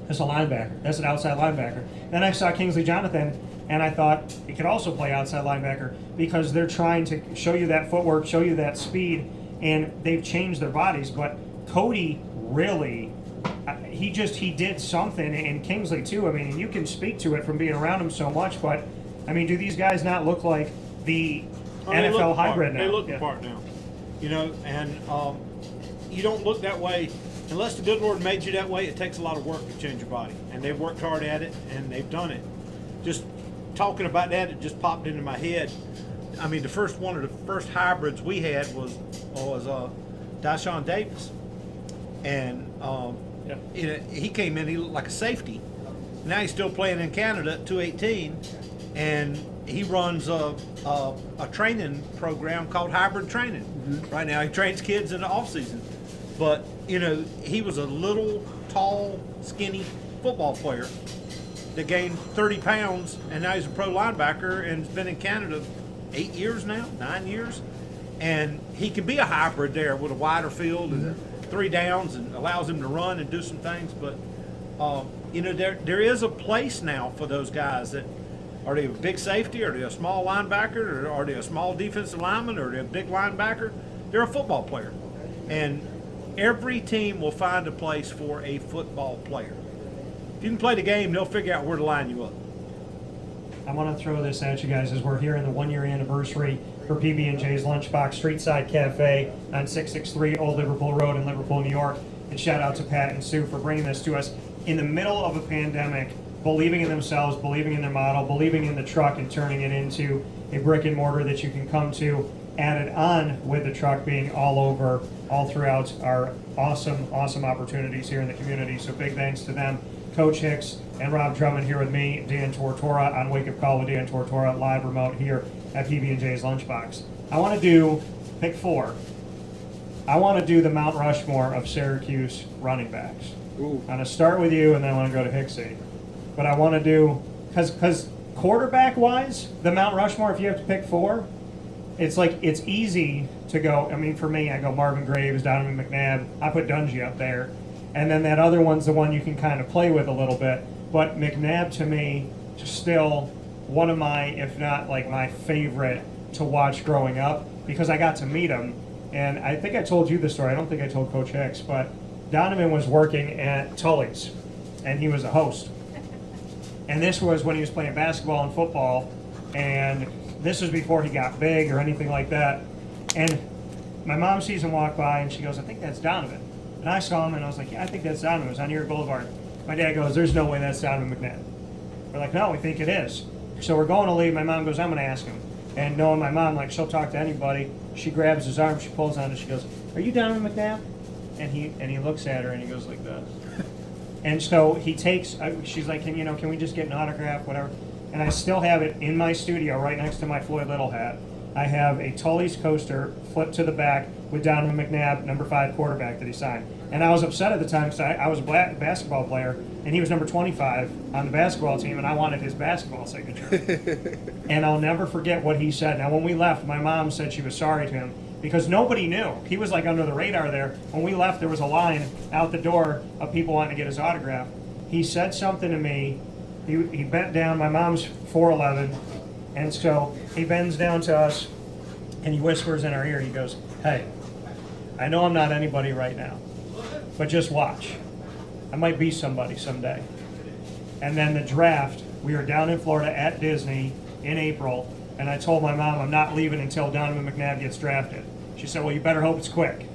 that's a linebacker. That's an outside linebacker. Then I saw Kingsley Jonathan, and I thought he could also play outside linebacker because they're trying to show you that footwork, show you that speed, and they've changed their bodies. But Cody really, he did something, and Kingsley too. And you can speak to it from being around him so much, but, do these guys not look like the NFL hybrid now? They look the part now. And you don't look that way unless the good Lord made you that way. It takes a lot of work to change your body, and they've worked hard at it, and they've done it. Just talking about that, it just popped into my head. One of the first hybrids we had was Dashawn Davis, and he came in. He looked like a safety. Now he's still playing in Canada at 218, and he runs a training program called Hybrid Training. Mm-hmm. Right now, he trains kids in the off season. But he was a little, tall, skinny football player that gained 30 pounds, and now he's a pro linebacker and has been in Canada 9 years, and he can be a hybrid there with a wider field. And 3 downs and allows him to run and do some things. But there is a place now for those guys. That are they a big safety? Are they a small linebacker? Or are they a small defensive lineman? Or are they a big linebacker? They're a football player, and every team will find a place for a football player. If you can play the game, they'll figure out where to line you up. I want to throw this at you guys as we're here in the 1-year anniversary for PB&J's Lunchbox Streetside Cafe on 663 Old Liverpool Road in Liverpool, New York. And shout out to Pat and Sue for bringing this to us in the middle of a pandemic, believing in themselves, believing in their model, believing in the truck, and turning it into a brick and mortar that you can come to, added on with the truck being all throughout our awesome opportunities here in the community. So big thanks to them. Coach Hicks and Rob Drummond here with me, Dan Tortora on Wake Up Call with Dan Tortora, live remote here at PB&J's Lunchbox. I want to do pick 4. I want to do the Mount Rushmore of Syracuse running backs. Ooh. I'm going to start with you, and then I want to go to Hicksy. But I want to do, because quarterback-wise, the Mount Rushmore, if you have to pick 4, it's like, it's easy to go. I mean, for me, I go Marvin Graves, Donovan McNabb. I put Dungy up there. And then that other one's the one you can kind of play with a little bit. But McNabb, to me, still one of my, if not like my favorite to watch growing up, because I got to meet him. And I think I told you the story. I don't think I told Coach Hicks, but Donovan was working at Tully's, and he was a host. And this was when he was playing basketball and football, and this was before he got big or anything like that. And my mom sees him walk by, and she goes, "I think that's Donovan." And I saw him, and I was like, "Yeah, I think that's Donovan. It was on Erie Boulevard." My dad goes, "There's no way that's Donovan McNabb." We're like, "No, we think it is." So we're going to leave. My mom goes, "I'm going to ask him." And knowing my mom, like, she'll talk to anybody. She grabs his arm, she pulls on it, she goes, "Are you Donovan McNabb?" And he looks at her, and he goes like this. And so he takes, she's like, can we just get an autograph, whatever? And I still have it in my studio right next to my Floyd Little hat. I have a Tully's coaster flipped to the back with Donovan McNabb, number 5 quarterback that he signed. And I was upset at the time because I was a basketball player, and he was number 25 on the basketball team, and I wanted his basketball signature. And I'll never forget what he said. Now, when we left, my mom said she was sorry to him because nobody knew. He was like under the radar there. When we left, there was a line out the door of people wanting to get his autograph. He said something to me. He bent down. My mom's 4'11", and so he bends down to us, and he whispers in our ear. He goes, "Hey, I know I'm not anybody right now, but just watch. I might be somebody someday." And then the draft, we were down in Florida at Disney in April, and I told my mom I'm not leaving until Donovan McNabb gets drafted. She said, "Well, you better hope it's quick."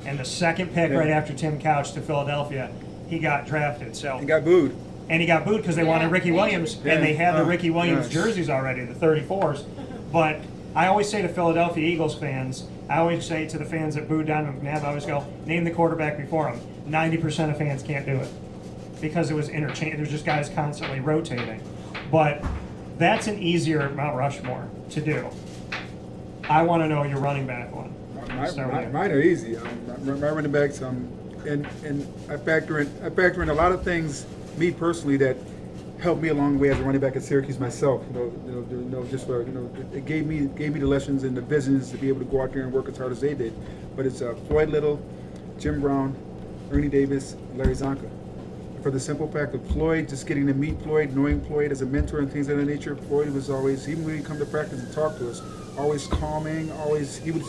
And the second pick, right after Tim Couch to Philadelphia, he got drafted. So He got booed. and he got booed because they wanted Ricky Williams, and they had the Ricky Williams jerseys already, the 34s. But I always say to Philadelphia Eagles fans, I always say to the fans that booed Donovan McNabb, I always go, name the quarterback before him. 90% of fans can't do it because it was interchange. It was just guys constantly rotating. But that's an easier Mount Rushmore to do. I want to know your running back one. Mine are easy. My running backs, and I factor in a lot of things, me personally, that helped me along the way as a running back at Syracuse myself. Just for it gave me the lessons and the business to be able to go out there and work as hard as they did. But it's Floyd Little, Jim Brown, Ernie Davis, Larry Zonka. For the simple fact of Floyd, just getting to meet Floyd, knowing Floyd as a mentor and things of that nature, Floyd was always, even when he'd come to practice and talk to us, always calming, even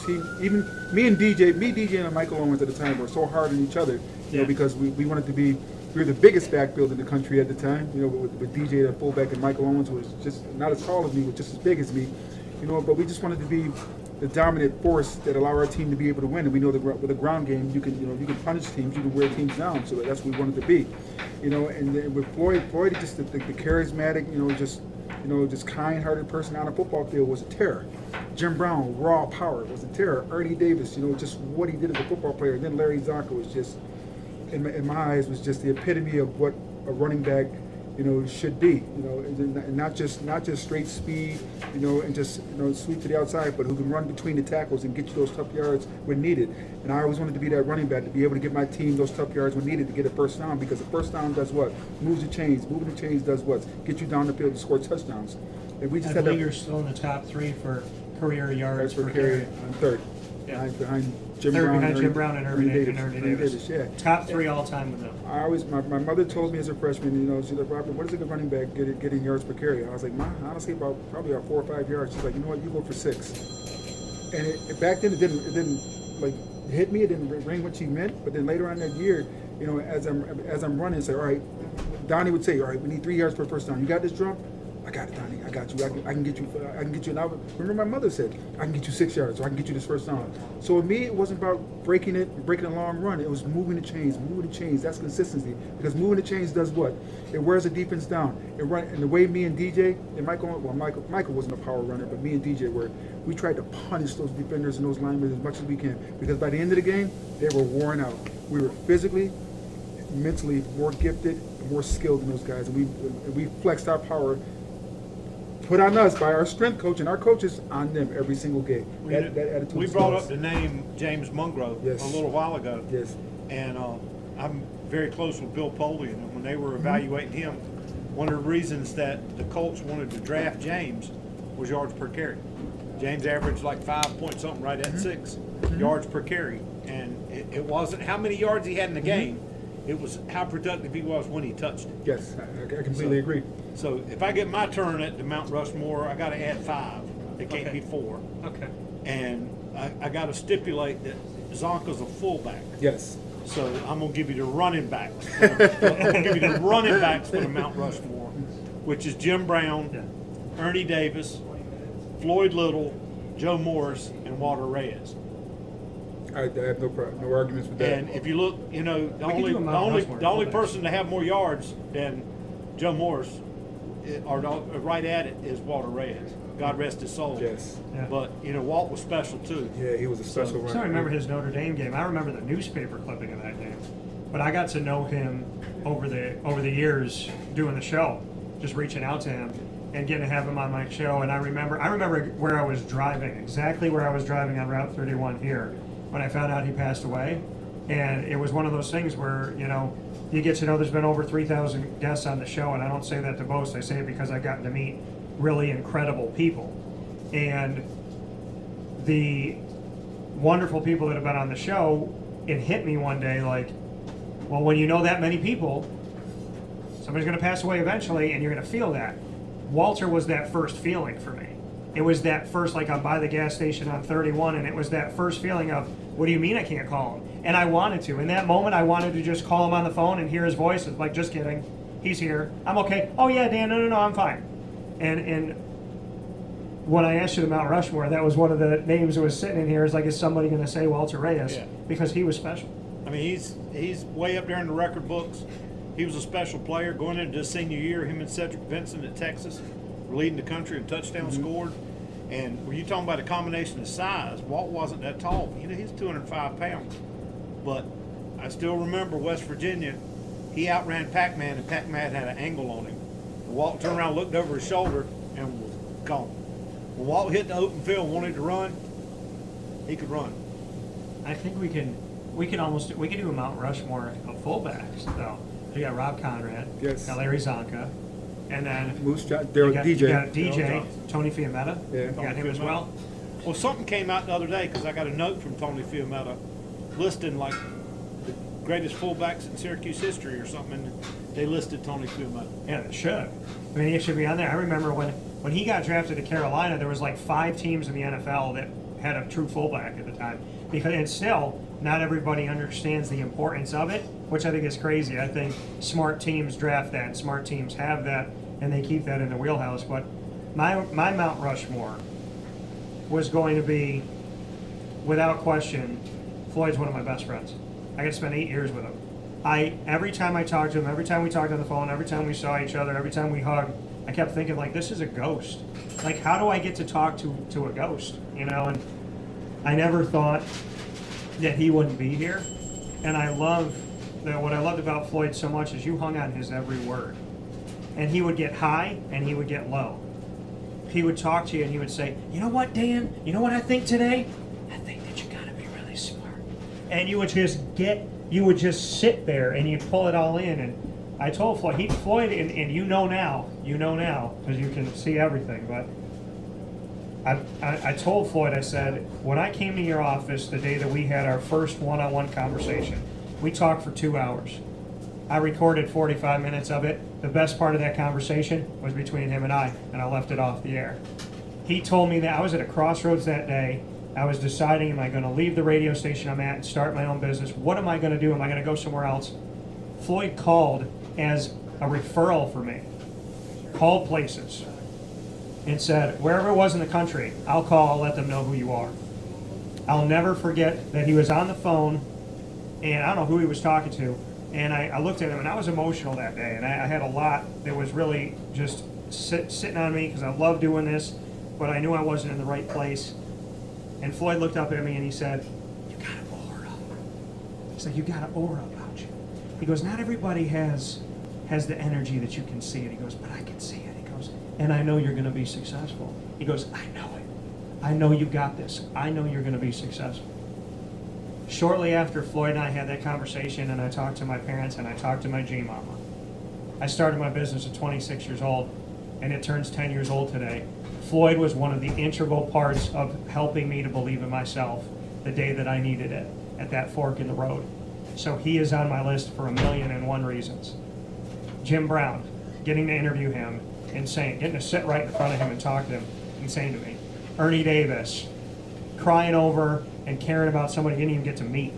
me, DJ, and Michael Owens at the time were so hard on each other, because we wanted to be, we were the biggest backfield in the country at the time, with DJ the fullback, and Michael Owens was just not as tall as me, was just as big as me, but we just wanted to be the dominant force that allow our team to be able to win. And we know that with a ground game, you can punish teams, you can wear teams down. So that's what we wanted to be, And then with Floyd, just the charismatic, just kind-hearted person on a football field was a terror. Jim Brown, raw power, was a terror. Ernie Davis, just what he did as a football player. And then Larry Zonka was just, in my eyes, was just the epitome of what a running back, should be, and not just straight speed, and just sweep to the outside, but who can run between the tackles and get you those tough yards when needed. And I always wanted to be that running back, to be able to get my team those tough yards when needed to get a first down, because a first down does what? Moves the chains. Moving the chains does what? Get you down the field to score touchdowns. And we just I believe you're still in the top 3 for career yards per carry on third, behind Jim Third Brown, behind Jim Ernie- Brown and Irving Davis. Yeah. Top three all time with them. I always, my mother told me as a freshman, you know, she's like, Robert, what is a good running back getting yards per carry? I was like, honestly, probably about 4 or 5 yards. She's like, you know what, you go for 6. And back then it didn't like hit me. It didn't ring what she meant. But then later on that year, you know, as I'm running, say, all right, Donnie would say, all right, we need 3 yards per first down. You got this drum? I got it, Donnie. I got you. I can get you. I can get you. And I remember my mother said, I can get you 6 yards, so I can get you this first down. So with me, it wasn't about breaking a long run. It was moving the chains. That's consistency. Because moving the chains does what? It wears the defense down. It run, and the way me and DJ and Michael wasn't a power runner, but me and DJ were. We tried to punish those defenders and those linemen as much as we can. Because by the end of the game, they were worn out. We were physically, mentally more gifted, and more skilled than those guys, and we flexed our power. Put on us by our strength coach and our coaches on them every single game. That attitude. We is brought us. up the name James Mungrove Yes. a little while ago. Yes. And I'm very close with Bill Polian, and when they were evaluating him, one of the reasons that the Colts wanted to draft James was yards per carry. James averaged like 5 point something, right at 6 yards per carry, and it wasn't how many yards he had in the game. It was how productive he was when he touched it. Yes, I completely agree. So if I get my turn at the Mount Rushmore, I got to add 5. It can't be 4. Okay. And I got to stipulate that Zonka's a fullback. Yes. So I'm going to give you the running backs. I'm going to give you the running backs for the Mount Rushmore, which is Jim Brown, Ernie Davis, Floyd Little, Joe Morris, and Walter Reyes. I have no arguments with that. And if you look, you know, the We could do a Mount Rushmore only fullbacks. person to have more yards than Joe Morris, or right at it, is Walter Reyes. God rest his soul. Yes. Yeah. But you know, Walt was special too. Yeah, he was a special runner. So I remember his Notre Dame game. I remember the newspaper clipping of that game. But I got to know him over the years doing the show, just reaching out to him and getting to have him on my show. And I remember where I was driving, exactly where I was driving on Route 31 here, when I found out he passed away. And it was one of those things where, you know, you get to know there's been over 3,000 guests on the show, and I don't say that to boast. I say it because I've gotten to meet really incredible people. And the wonderful people that have been on the show, it hit me one day like, well, when you know that many people, somebody's going to pass away eventually, and you're going to feel that. Walter was that first feeling for me. It was that first, like I'm by the gas station on 31, and it was that first feeling of, what do you mean I can't call him? And I wanted to. In that moment, I wanted to just call him on the phone and hear his voice. It's like, just kidding. He's here. I'm okay. Oh, yeah, Dan, no, I'm fine. And when I asked you to Mount Rushmore, that was one of the names that was sitting in here. Is like, is somebody going to say Walter Reyes? Yeah. Because he was special. I mean, he's way up there in the record books. He was a special player going into his senior year. Him and Cedric Vincent at Texas were leading the country in touchdowns scored. And when you talking about a combination of size, Walt wasn't that tall. You know, he's 205 pounds. But I still remember West Virginia. He outran Pac-Man, and Pac-Man had an angle on him. And Walt turned around, looked over his shoulder, and was gone. When Walt hit the open field and wanted to run, he could run. I think we can do a Mount Rushmore of fullbacks though. You got Rob Conrad, Yes. got Larry Zonka, and then Moose John, you Daryl, got, DJ. you got DJ, Daryl Tony Fiammetta. Yeah. You got him as well. Well, something came out the other day because I got a note from Tony Fiammetta listing like the greatest fullbacks in Syracuse history or something, and they listed Tony Fiammetta. Yeah, it should. I mean, he should be on there. I remember when he got drafted to Carolina, there was like 5 teams in the NFL that had a true fullback at the time. Because and still, not everybody understands the importance of it, which I think is crazy. I think smart teams draft that, smart teams have that, and they keep that in the wheelhouse. But my Mount Rushmore was going to be, without question, Floyd's one of my best friends. I got to spend 8 years with him. Every time I talked to him, every time we talked on the phone, every time we saw each other, every time we hugged, I kept thinking, like, this is a ghost. Like, how do I get to talk to a ghost? You know, and I never thought that he wouldn't be here. And I love that what I loved about Floyd so much is you hung on his every word. And he would get high and he would get low. He would talk to you and he would say, you know what, Dan? You know what I think today? I think that you gotta be really smart. And you would just sit there and you'd pull it all in. And I told Floyd, and you know now, because you can see everything, but I told Floyd, I said, when I came to your office the day that we had our first one-on-one conversation, we talked for 2 hours. I recorded 45 minutes of it. The best part of that conversation was between him and I left it off the air. He told me that I was at a crossroads that day. I was deciding, am I going to leave the radio station I'm at and start my own business? What am I going to do? Am I going to go somewhere else? Floyd called as a referral for me, called places, and said, wherever it was in the country, I'll call, I'll let them know who you are. I'll never forget that he was on the phone, and I don't know who he was talking to, and I looked at him, and I was emotional that day, and I had a lot that was really just sitting on me, because I love doing this, but I knew I wasn't in the right place. And Floyd looked up at me, and he said, you got an aura. He's like, you got an aura about you. He goes, not everybody has the energy that you can see it. He goes, but I can see it. He goes, and I know you're going to be successful. He goes, I know it. I know you got this. I know you're going to be successful. Shortly after Floyd and I had that conversation, and I talked to my parents and I talked to my G-Mama, I started my business at 26 years old, and it turns 10 years old today. Floyd was one of the integral parts of helping me to believe in myself the day that I needed it, at that fork in the road. So he is on my list for 1,000,001 reasons. Jim Brown, getting to interview him and getting to sit right in front of him and talk to him, insane to me. Ernie Davis, crying over and caring about somebody he didn't even get to meet.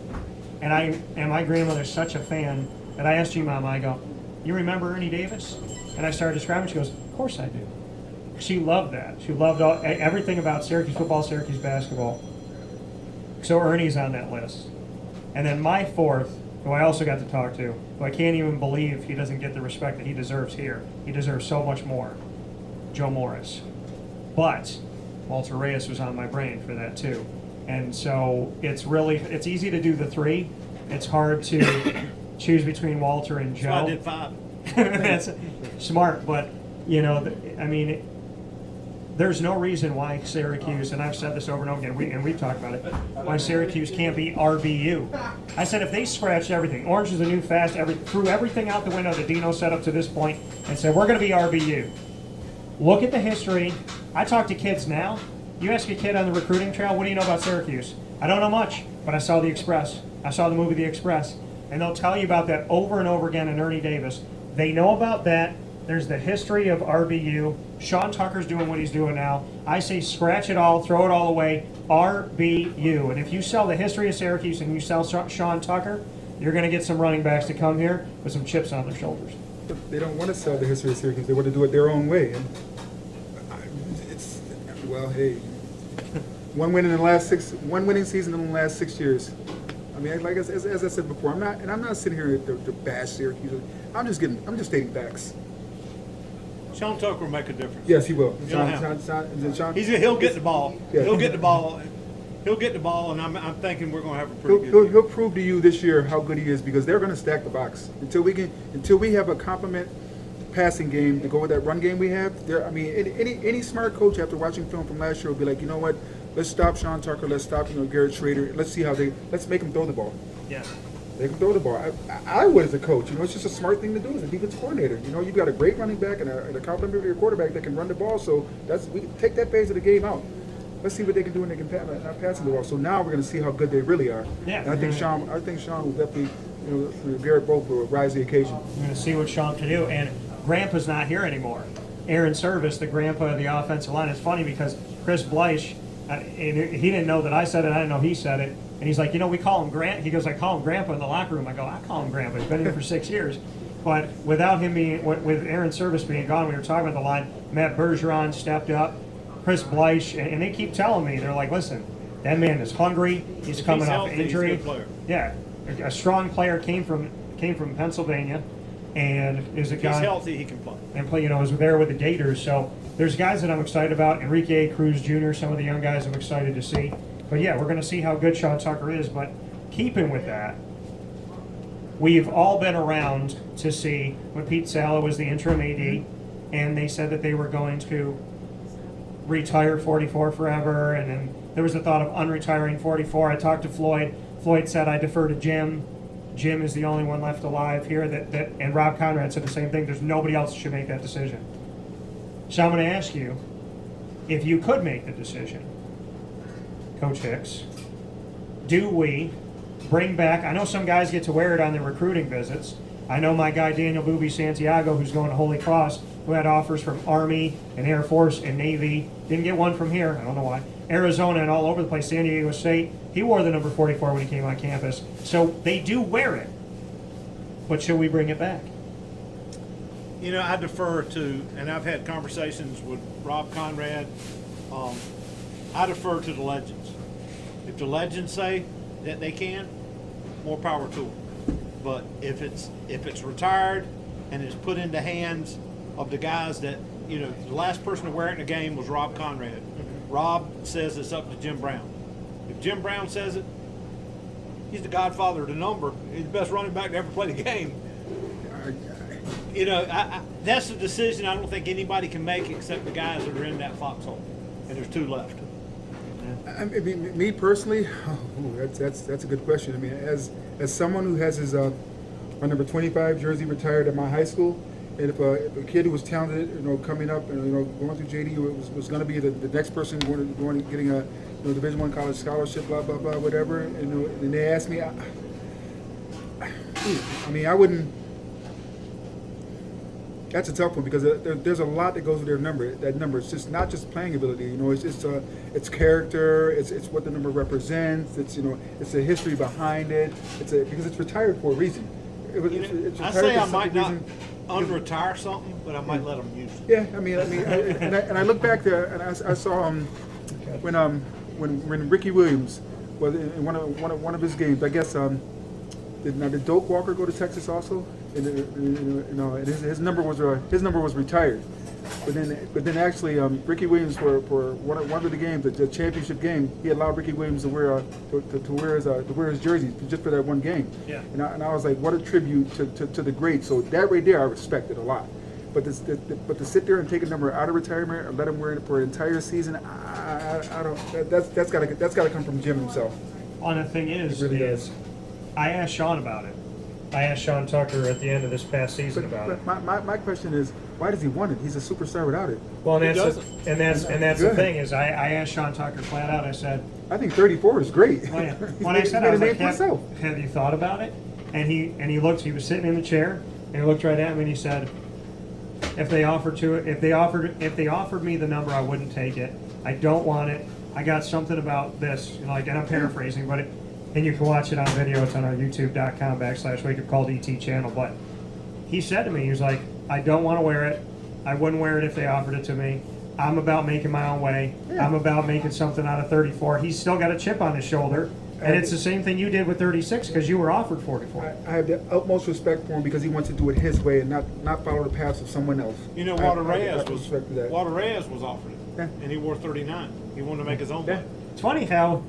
And my grandmother's such a fan that I asked G-Mama, I go, you remember Ernie Davis? And I started describing, she goes, of course I do. She loved that. She loved everything about Syracuse football, Syracuse basketball. So Ernie's on that list. And then my fourth, who I also got to talk to, who I can't even believe he doesn't get the respect that he deserves here. He deserves so much more. Joe Morris. But Walter Reyes was on my brain for that too. And so it's easy to do the three. It's hard to choose between Walter and Joe. So I did 5. That's smart, but there's no reason why Syracuse, and I've said this over and over again, we've talked about it, why Syracuse can't be RBU. I said if they scratched everything, Orange is the new fast, threw everything out the window that Dino set up to this point, and said we're going to be RBU. Look at the history. I talk to kids now. You ask a kid on the recruiting trail, what do you know about Syracuse? I don't know much, but I saw The Express. I saw the movie The Express. And they'll tell you about that over and over again in Ernie Davis. They know about that. There's the history of RBU. Sean Tucker's doing what he's doing now. I say scratch it all, throw it all away, RBU. And if you sell the history of Syracuse and you sell Sean Tucker, you're going to get some running backs to come here with some chips on their shoulders. But they don't want to sell the history of Syracuse. They want to do it their own way. And hey, one winning season in the last 6 years. I mean, like as I said before, I'm not sitting here to bash Syracuse. I'm just stating facts. Sean Tucker will make a difference. Yes, he will. Sean, he'll get the ball. Yeah. He'll get the ball. He'll get the ball, and I'm thinking we're going to have a pretty good year. He'll prove to you this year how good he is, because they're going to stack the box until we have a complement passing game to go with that run game we have. Any smart coach after watching film from last year will be like, you know what? Let's stop Sean Tucker. Let's stop Garrett Schrader. Let's make him throw the ball. Yeah. They can throw the ball. I would as a coach. It's just a smart thing to do as a defense coordinator. You've got a great running back and a complimentary quarterback that can run the ball. So we can take that phase of the game out. Let's see what they can do when they can not passing the ball. So now we're going to see how good they really are. Yeah. And I think Sean will definitely, Garrett both will rise to the occasion. We're going to see what Sean can do. And Grandpa's not here anymore. Aaron Service, the grandpa of the offensive line. It's funny because Chris Bleich, he didn't know that I said it. I didn't know he said it. And he's like, we call him Grant. He goes, I call him Grandpa in the locker room. I go, I call him Grandpa. He's been here for 6 years. But without him with Aaron Service being gone, we were talking about the line. Matt Bergeron stepped up. Chris Bleich, and they keep telling me, they're like, listen, that man is hungry. He's coming off injury. He's a good player. Yeah, a strong player came from Pennsylvania, and is a guy. He's healthy. He can play. And play, is there with the Gators. So there's guys that I'm excited about. Enrique Cruz Jr., some of the young guys I'm excited to see. But yeah, we're going to see how good Sean Tucker is. But keeping with that, we've all been around to see when Pete Sala was the interim AD, and they said that they were going to retire 44 forever, and then there was the thought of unretiring 44. I talked to Floyd. Floyd said I defer to Jim. Jim is the only one left alive here and Rob Conrad said the same thing. There's nobody else that should make that decision. So I'm going to ask you, if you could make the decision, Coach Hicks, do we bring back, I know some guys get to wear it on their recruiting visits. I know my guy Daniel Booby Santiago, who's going to Holy Cross, who had offers from Army and Air Force and Navy, didn't get one from here, I don't know why, Arizona and all over the place, San Diego State. He wore the number 44 when he came on campus. So they do wear it. But should we bring it back? You know, I defer to, and I've had conversations with Rob Conrad. I defer to the legends. If the legends say that they can, more power to them. But if it's retired and it's put into hands of the guys that, you know, the last person to wear it in the game was Rob Conrad. Rob says it's up to Jim Brown. If Jim Brown says it, he's the godfather of the number. He's the best running back to ever play the game. You know, that's a decision I don't think anybody can make except the guys that are in that foxhole. And there's 2 left. I mean, me personally, that's a good question. I mean, as someone who has his my number 25 jersey retired at my high school, and if a kid who was talented, you know, coming up and, you know, going through JD was going to be the next person going getting a, you know, Division I college scholarship, blah blah blah, whatever, and they asked me, I mean, I wouldn't. That's a tough one because there's a lot that goes with their number. That number, it's just not just playing ability. You know, it's character. It's what the number represents. It's, you know, it's the history behind it. Because it's retired for a reason. I say I might not unretire something, but I might let them use it. Yeah, I mean, and I look back there and I saw when Ricky Williams was in one of his games. I guess did Doak Walker go to Texas also? And, you know, and his number was retired. But then actually Ricky Williams for one of the games, the championship game, he allowed Ricky Williams to wear his jersey just for that one game. Yeah. And I was like, what a tribute to the greats. So that right there I respected a lot. But to sit there and take a number out of retirement or let him wear it for an entire season, I don't. That's got to come from Jim himself. Well, the thing is, It really does. I asked Sean about it. I asked Sean Tucker at the end of this past season about it. My question is, why does he want it? He's a superstar without it. Well, and He that's doesn't. the Good. thing is, I asked Sean Tucker flat out. I said, I think 34 is great. well, yeah. He's When I made- said, he's I was made a like, name for himself. have you thought about it? And he looked. He was sitting in the chair, and he looked right at me, and he said, if they offered me the number, I wouldn't take it. I don't want it. I got something about this, you know, like, and I'm paraphrasing, but and you can watch it on video. It's on our youtube.com/WakeUpCalledET channel. But he said to me, he was like, I don't want to wear it. I wouldn't wear it if they offered it to me. I'm about making my own way. Yeah. I'm about making something out of 34. He's still got a chip on his shoulder. And it's the same thing you did with 36 because you were offered 44. I have the utmost respect for him because he wants to do it his way and not follow the paths of someone else. You know, I Walter have Reyes respect for that. was offered it, Yeah. and he wore 39. He wanted to make his own Yeah. way. It's funny how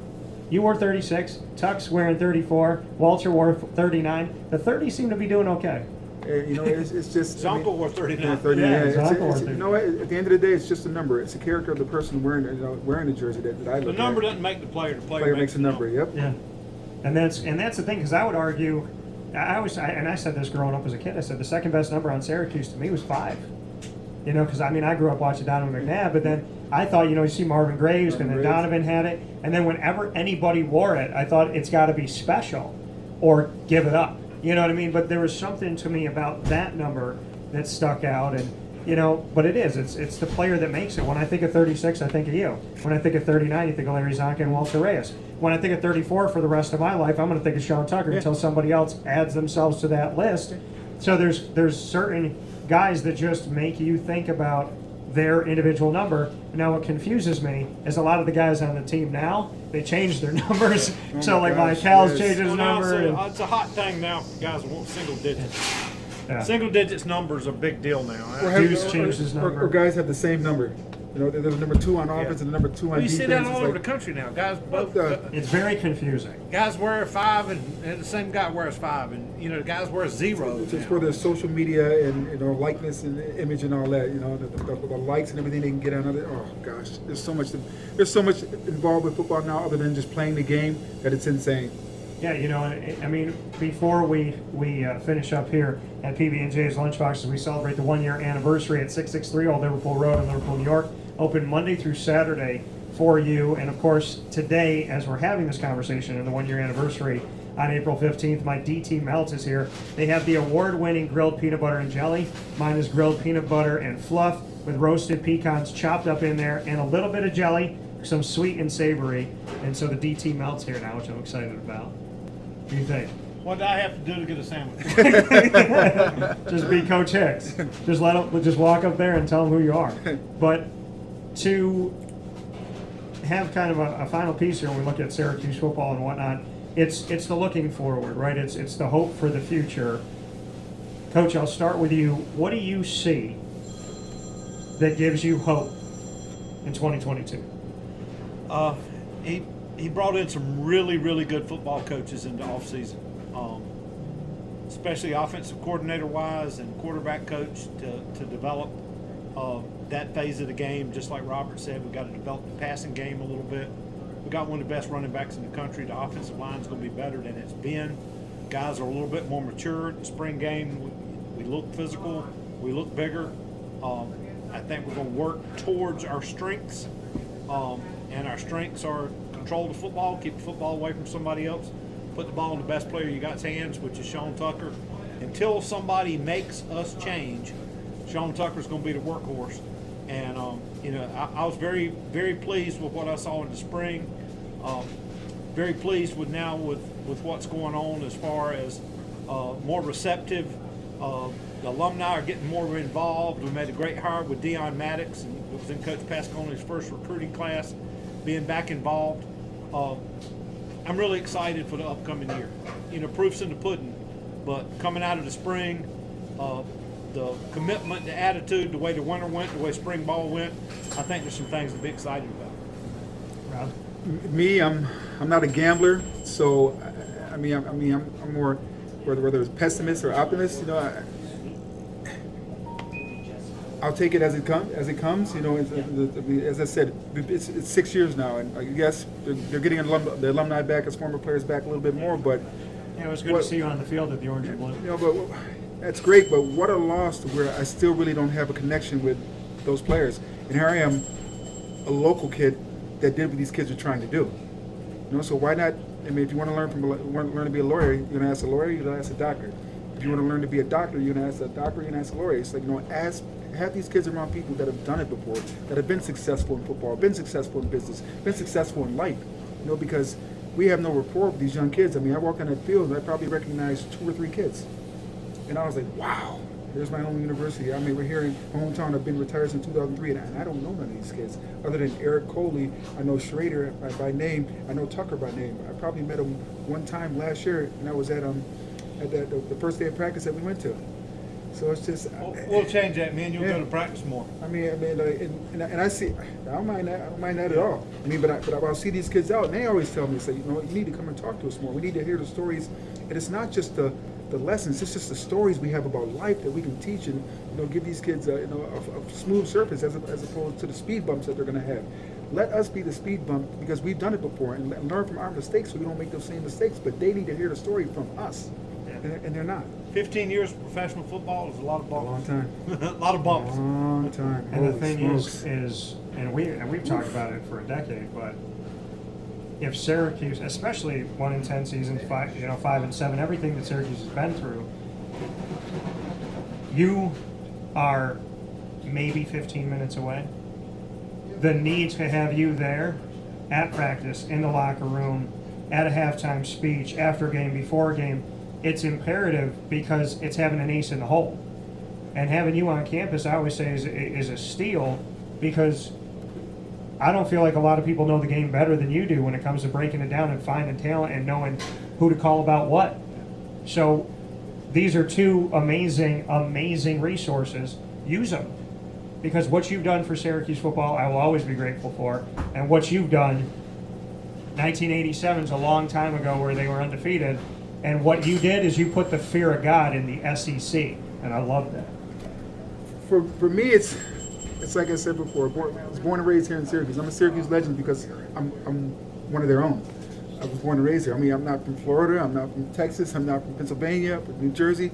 you wore 36, Tuck's wearing 34, Walter wore 39. The 30 seem to be doing okay. You know, it's just His uncle wore 39. Yeah, 39. Yeah, Yeah, his uncle wore you know what? At the end of the day, it's just a number. It's the character of the person wearing the jersey that I The look number at. doesn't make the player. The Player makes a number. Yep. Yeah, and that's the thing because I would argue, I said this growing up as a kid. I said the second best number on Syracuse to me was 5. You know, because I mean I grew up watching Donovan McNabb, but then I thought, you know, you see Marvin Graves, and then Graves. Donovan had it, and then whenever anybody wore it, I thought it's got to be special, or give it up. You know what I mean? But there was something to me about that number that stuck out, and you know, but it is. It's the player that makes it. When I think of 36, I think of you. When I think of 39, you think of Larry Zonka and Walter Reyes. When I think of 34 for the rest of my life, I'm going to think of Sean Tucker until somebody else adds themselves to that list. So there's certain guys that just make you think about their individual number. Now what confuses me is a lot of the guys on the team now, they change their numbers. Oh So my like gosh, Cal's yes. changed his Well, now number. and- it's a hot thing now for guys who want single digits. yeah. Single digits numbers are a big deal now. Or, have, Hughes changed his number. or guys have the same number. You know, there's a number 2 on offense and a number 2 on Well, you defense. see that It's all over like, the country now. Guys both the- It's very confusing. guys wear 5 and the same guy wears 5, and you know the guys wear 0. It's just now. for their social media and, you know, likeness and image and all that. You know, the likes and everything they can get out of it. Oh gosh, there's so much involved with football now other than just playing the game that it's insane. Yeah, you know, I mean, before we finish up here at PB&J's Lunchbox, as we celebrate the 1-year anniversary at 663 Old Liverpool Road in Liverpool, New York, open Monday through Saturday for you. And of course, today, as we're having this conversation and the 1 year anniversary on April 15th, my DT Melts is here. They have the award-winning grilled peanut butter and jelly. Mine is grilled peanut butter and fluff with roasted pecans chopped up in there and a little bit of jelly, some sweet and savory. And so the DT Melts here now, which I'm excited about. What do you think? What do I have to do to get a sandwich? Just be Coach Hicks. Just walk up there and tell them who you are. But to have kind of a final piece here when we look at Syracuse football and whatnot, it's the looking forward, right? It's the hope for the future. Coach, I'll start with you. What do you see that gives you hope in 2022? He brought in some really, really good football coaches in the offseason, especially offensive coordinator wise and quarterback coach to develop that phase of the game. Just like Robert said, we've got to develop the passing game a little bit. We got one of the best running backs in the country. The offensive line is going to be better than it's been. Guys are a little bit more mature. The spring game, we look physical, we look bigger. I think we're going to work towards our strengths, and our strengths are control the football, keep the football away from somebody else, put the ball in the best player you got's hands, which is Sean Tucker. Until somebody makes us change, Sean Tucker's going to be the workhorse. And I was very, very pleased with what I saw in the spring. Very pleased with what's going on as far as more receptive. The alumni are getting more involved. We made a great hire with Deion Maddox, and it was in Coach Pascalone's first recruiting class, being back involved. I'm really excited for the upcoming year. Proof's in the pudding, but coming out of the spring, the commitment, the attitude, the way the winter went, the way spring ball went, I think there's some things to be excited about. Rob? Me, I'm not a gambler, so I'm more whether it's pessimist or optimist. I'll take it as it comes. As I said, it's 6 years now, and I guess they're getting the alumni back as former players back a little bit more. But Yeah, it was good to see you on the field at the Orange and Blue. But that's great. But what a loss to where I still really don't have a connection with those players. And here I am, a local kid that did what these kids are trying to do. So why not? I mean, if you want to learn to be a lawyer, you're gonna ask a lawyer. You're gonna ask a doctor. If you want to learn to be a doctor, you're gonna ask a doctor. You're gonna ask a lawyer. It's like have these kids around people that have done it before, that have been successful in football, been successful in business, been successful in life. Because we have no rapport with these young kids. I mean, I walked on that field and I probably recognized 2 or 3 kids, and I was like, wow. There's my own university. I mean, we're here in my hometown. I've been retired since 2003, and I don't know none of these kids. Other than Eric Coley, I know Schrader by name. I know Tucker by name. I probably met him one time last year, and I was at the first day of practice that we went to. So it's just We'll change that, man. You'll go to practice more. I mean, and I see. I don't mind that. I don't mind that at all. I mean, but I'll see these kids out, and they always tell me, say, you need to come and talk to us more. We need to hear the stories, and it's not just the lessons. It's just the stories we have about life that we can teach and give these kids a smooth surface as opposed to the speed bumps that they're going to have. Let us be the speed bump because we've done it before and learn from our mistakes so we don't make those same mistakes. But they need to hear the story from us, and they're not. 15 years of professional football is a lot of A bumps. long time. A lot of bumps. A long time. And the Holy thing smokes. is, and we've talked about it for a decade, but if Syracuse, especially 1-10 seasons, 5-7, everything that Syracuse has been through, you are maybe 15 minutes away. The need to have you there at practice, in the locker room, at a halftime speech, after a game, before a game, it's imperative because it's having an ace in the hole. And having you on campus, I always say, is a steal because I don't feel like a lot of people know the game better than you do when it comes to breaking it down and finding talent and knowing who to call about what. So these are 2 amazing, amazing resources. Use them. Because what you've done for Syracuse football, I will always be grateful for. And what you've done, 1987 is a long time ago where they were undefeated. And what you did is you put the fear of God in the SEC. And I love that. For me, it's like I said before. I was born and raised here in Syracuse. I'm a Syracuse legend because I'm one of their own. I was born and raised here. I mean, I'm not from Florida. I'm not from Texas. I'm not from Pennsylvania, from New Jersey.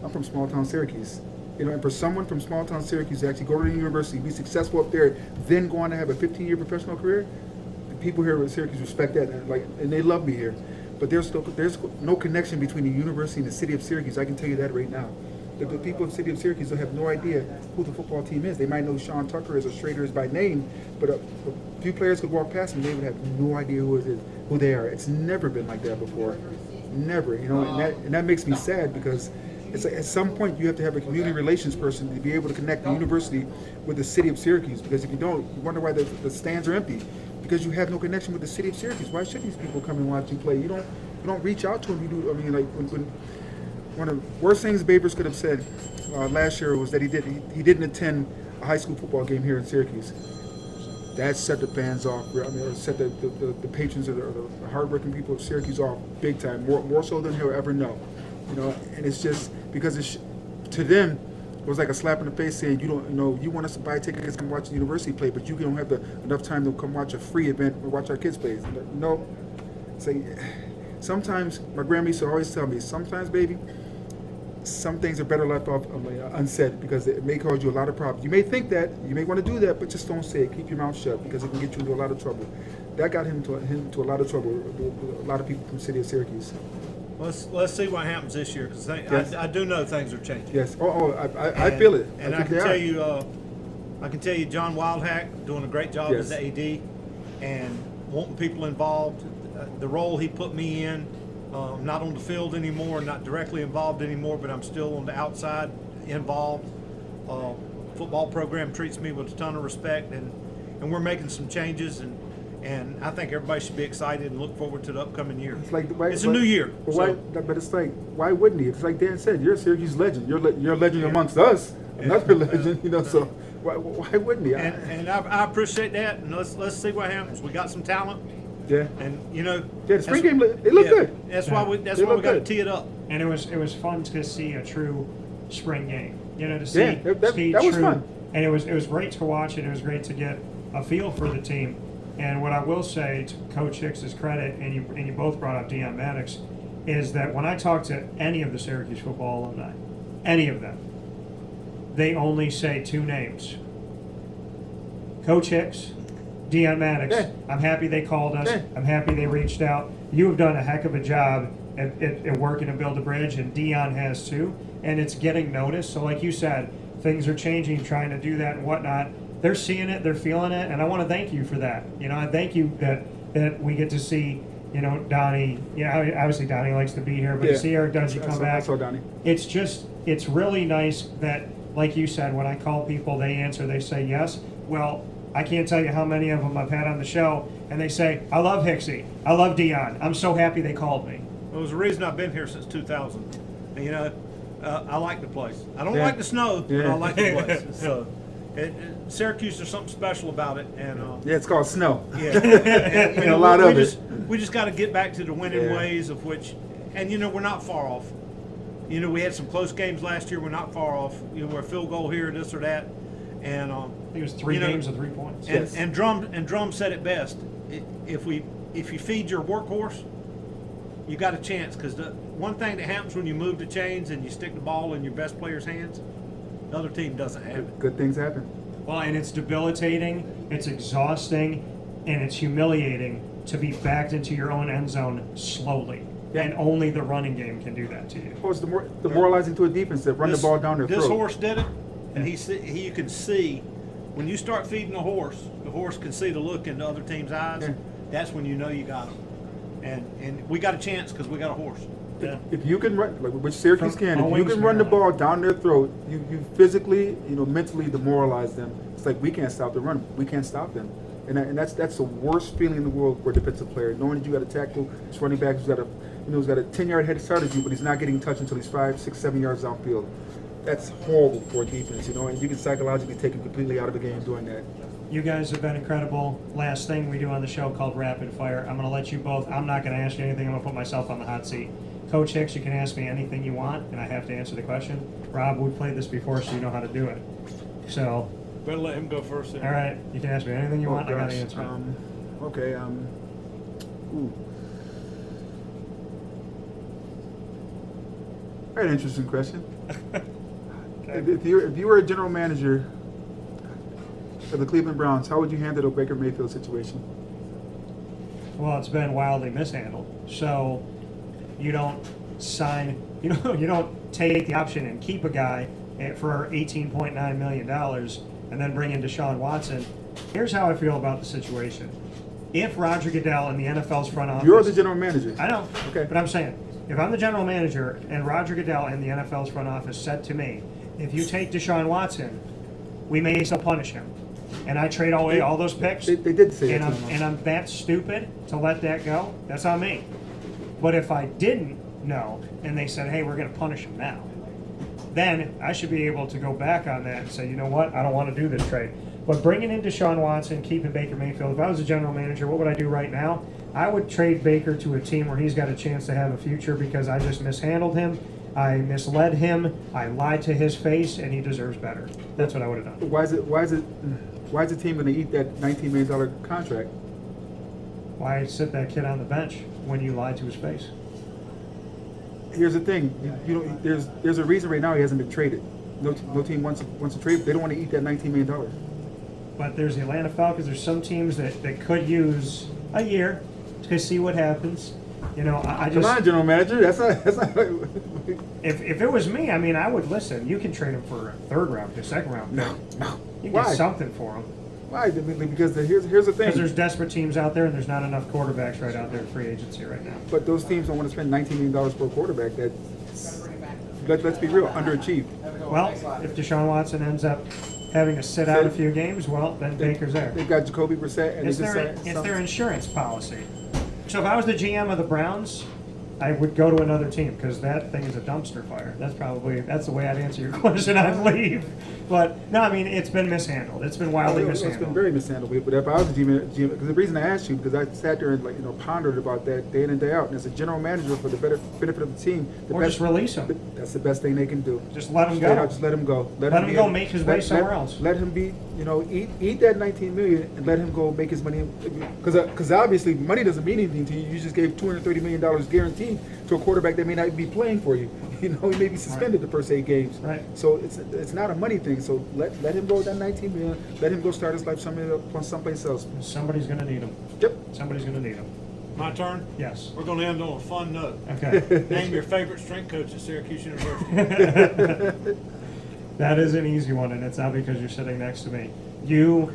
I'm from small town Syracuse. You know, and for someone from small town Syracuse to actually go to the university, be successful up there, then go on to have a 15-year professional career, the people here at Syracuse respect that, and they love me here. But there's no connection between the university and the city of Syracuse. I can tell you that right now. The people of the city of Syracuse have no idea who the football team is. They might know Sean Tucker is or Schrader is by name, but a few players could walk past them, they would have no idea who they are. It's never been like that before. Never, you know, and that makes me sad because it's like at some point you have to have a community relations person to be able to connect the university with the city of Syracuse, because if you don't, you wonder why the stands are empty, because you have no connection with the city of Syracuse. Why should these people come and watch you play? You don't reach out to them. You do. I mean, like when one of the worst things Babers could have said last year was that he didn't attend a high school football game here in Syracuse. That set the fans off. I mean, it set the patrons or the hardworking people of Syracuse off big time, more so than he'll ever know. You know, and it's just because to them it was like a slap in the face saying, you want us to buy tickets to come watch the university play, but you don't have enough time to come watch a free event or watch our kids play. No, it's like sometimes my grandma used to always tell me, sometimes, baby, some things are better left off unsaid because it may cause you a lot of problems. You may think that, you may want to do that, but just don't say it. Keep your mouth shut because it can get you into a lot of trouble. That got him into a lot of trouble. A lot of people from the city of Syracuse. Let's see what happens this year, because Yes. I do know things are changing. Yes. I feel it. And I can tell you, John Wildhack doing a great job as the AD, and wanting people involved. The role he put me in, I'm not on the field anymore, not directly involved anymore, but I'm still on the outside involved. Football program treats me with a ton of respect, and we're making some changes, and I think everybody should be excited and look forward to the upcoming year. It's like it's a new year. But it's like, why wouldn't he? It's like Dan said, you're a Syracuse legend. You're a legend amongst us. Another legend, you know. So why wouldn't he? And I appreciate that. And let's see what happens. We got some talent. Yeah. And the spring game they look good. That's why we got to tee it up. And it was fun to see a true spring game. You know, to see that was fun. And it was great to watch it. It was great to get a feel for the team. And what I will say to Coach Hicks' credit, and you both brought up Deion Maddox, is that when I talk to any of the Syracuse football alumni, any of them, they only say two names: Coach Hicks, Deion Maddox. Yeah. I'm happy they called us. Yeah. I'm happy they reached out. You have done a heck of a job at working to build a bridge, and Deion has too. And it's getting noticed. So like you said, things are changing, trying to do that and whatnot. They're seeing it, they're feeling it, and I want to thank you for that. You know, I thank you that we get to see, Donnie. Yeah, obviously Donnie likes to be here, but to see Eric Dungy come back, I saw Donnie. It's really nice that, like you said, when I call people, they answer, they say yes. Well, I can't tell you how many of them I've had on the show, and they say, I love Hicksy, I love Deion, I'm so happy they called me. Well, it was the reason I've been here since 2000. And, I like the place. I don't like the snow, but I like the place. So, Syracuse, there's something special about it, and it's called snow. Yeah, and a lot of it. We just got to get back to the winning ways of which, and we're not far off. We had some close games last year. We're not far off. We're a field goal here, this or that, and I think it was 3 games of 3 points. And Drum said it best. If you feed your workhorse, you got a chance, because the one thing that happens when you move the chains and you stick the ball in your best player's hands, the other team doesn't have it. Good things happen. Well, and it's debilitating, it's exhausting, and it's humiliating to be backed into your own end zone slowly. Yeah. And only the running game can do that to you. It's demoralizing to a defense that run the ball down their throat. This horse did it, and you can see when you start feeding the horse can see the look in the other team's eyes. Yeah. That's when you know you got them. And we got a chance because we got a horse. Yeah. If you can run, which Syracuse can, if you can run the ball down their throat, you physically, mentally demoralize them. It's like we can't stop the run. We can't stop them. And that's the worst feeling in the world for a defensive player, knowing that you got to tackle this running back who's got a 10-yard head start of you, but he's not getting touched until he's 5, 6, 7 yards downfield. That's horrible for a defense, and you can psychologically take him completely out of the game doing that. You guys have been incredible. Last thing we do on the show called Rapid Fire. I'm going to let you both, I'm not going to ask you anything. I'm going to put myself on the hot seat. Coach Hicks, you can ask me anything you want, and I have to answer the question. Rob, we played this before, so you know how to do it. So, better let him go first. Then. All right, you can ask me anything you want. I got to answer it. Okay. I had an interesting question. If you were a general manager of the Cleveland Browns, how would you handle the Baker Mayfield situation? Well, it's been wildly mishandled. So you don't sign, you don't take the option and keep a guy for $18.9 million and then bring in Deshaun Watson. Here's how I feel about the situation. If Roger Goodell and the NFL's front office... You're the general manager. I know. Okay. But I'm saying, if I'm the general manager and Roger Goodell and the NFL's front office said to me, if you take Deshaun Watson, we may still punish him. And I trade away all those picks. They did say and that. and I'm that stupid to let that go. That's on me. But if I didn't know and they said, hey, we're going to punish him now, then I should be able to go back on that and say, you know what, I don't want to do this trade. But bringing in Deshaun Watson, keeping Baker Mayfield, if I was a general manager, what would I do right now? I would trade Baker to a team where he's got a chance to have a future because I just mishandled him. I misled him. I lied to his face, and he deserves better. That's what I would have done. Why is the team going to eat that $19 million contract? Why sit that kid on the bench when you lied to his face? Here's the thing. There's a reason right now he hasn't been traded. No team wants to trade. They don't want to eat that $19 million. But there's the Atlanta Falcons. There's some teams that could use a year to see what happens. I just... Come on, general manager. That's not If it was me, I mean, I would listen. You can trade him for a third round, a second round. No. You Why? get something for him. Why? Because here's the thing. Because there's desperate teams out there, and there's not enough quarterbacks right out there in free agency right now. But those teams don't want to spend $19 million for a quarterback. Let's be real, underachieved. Well, if Deshaun Watson ends up having to sit out a few games, well, then Baker's there. They've got Jacoby Brissett, and It's their insurance policy. So if I was the GM of the Browns, I would go to another team because that thing is a dumpster fire. That's the way I'd answer your question. I'd leave. But no, I mean, it's been mishandled. It's been wildly mishandled. It's been very mishandled. But if I was the GM, because the reason I asked you, because I sat there and pondered about that day in and day out, and as a general manager for the benefit of the team, Just release him. That's the best thing they can do. Just let him Straight go. out, just let him go. Let him go make his way somewhere else. Let him be, eat that $19 million and let him go make his money. Because obviously money doesn't mean anything to you. You just gave $230 million guaranteed to a quarterback that may not be playing for you. He may be suspended the first 8 games. Right. So it's not a money thing. So let him go with that $19 million. Let him go start his life someplace else. Somebody's going to need him. Yep. Somebody's going to need him. My turn? Yes. We're going to end on a fun note. Okay. Name your favorite strength coach at Syracuse University. That is an easy one, and it's not because you're sitting next to me. You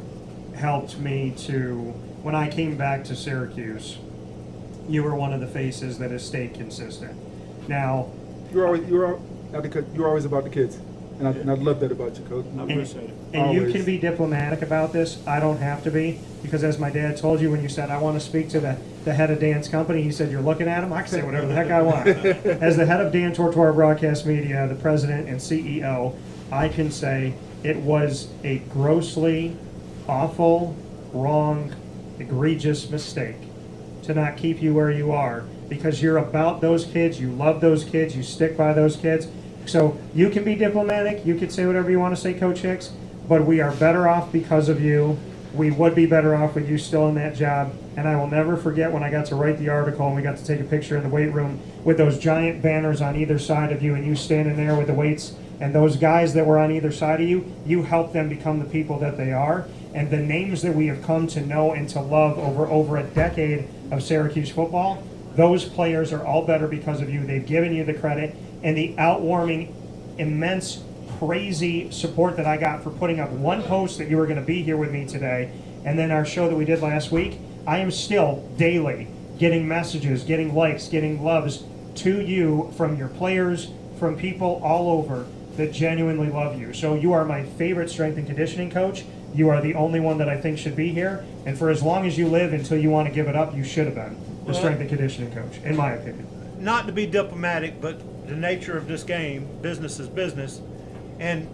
helped me when I came back to Syracuse, you were one of the faces that has stayed consistent. Now, You're always about the kids, and I love that about you, Coach. I appreciate it. and you Always. can be diplomatic about this. I don't have to be, because as my dad told you when you said, I want to speak to the head of Dan's company, he said, you're looking at him? I can say whatever the heck I want. As the head of Dan Tortora Broadcast Media, the president and CEO, I can say it was a grossly awful, wrong, egregious mistake to not keep you where you are, because you're about those kids, you love those kids, you stick by those kids. So you can be diplomatic, you can say whatever you want to say, Coach Hicks, but we are better off because of you. We would be better off with you still in that job. And I will never forget when I got to write the article and we got to take a picture in the weight room with those giant banners on either side of you and you standing there with the weights, and those guys that were on either side of you, you helped them become the people that they are. And the names that we have come to know and to love over a decade of Syracuse football, those players are all better because of you. They've given you the credit, and the outwarming, immense, crazy support that I got for putting up one post that you were going to be here with me today, and then our show that we did last week. I am still daily getting messages, getting likes, getting loves to you from your players, from people all over that genuinely love you. So you are my favorite strength and conditioning coach. You are the only one that I think should be here. And for as long as you live until you want to give it up, you should have been the strength and conditioning coach, in my opinion. Not to be diplomatic, but the nature of this game, business is business. And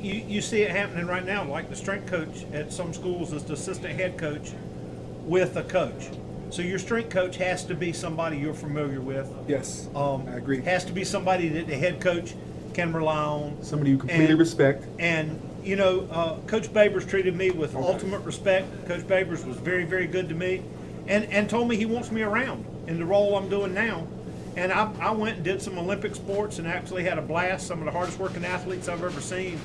you see it happening right now, like the strength coach at some schools is the assistant head coach with a coach. So your strength coach has to be somebody you're familiar with. Yes, I agree. Has to be somebody that the head coach can rely on. Somebody you completely respect. And, Coach Babers treated me with ultimate respect. Coach Babers was very, very good to me and told me he wants me around in the role I'm doing now. And I went and did some Olympic sports and actually had a blast. Some of the hardest working athletes I've ever seen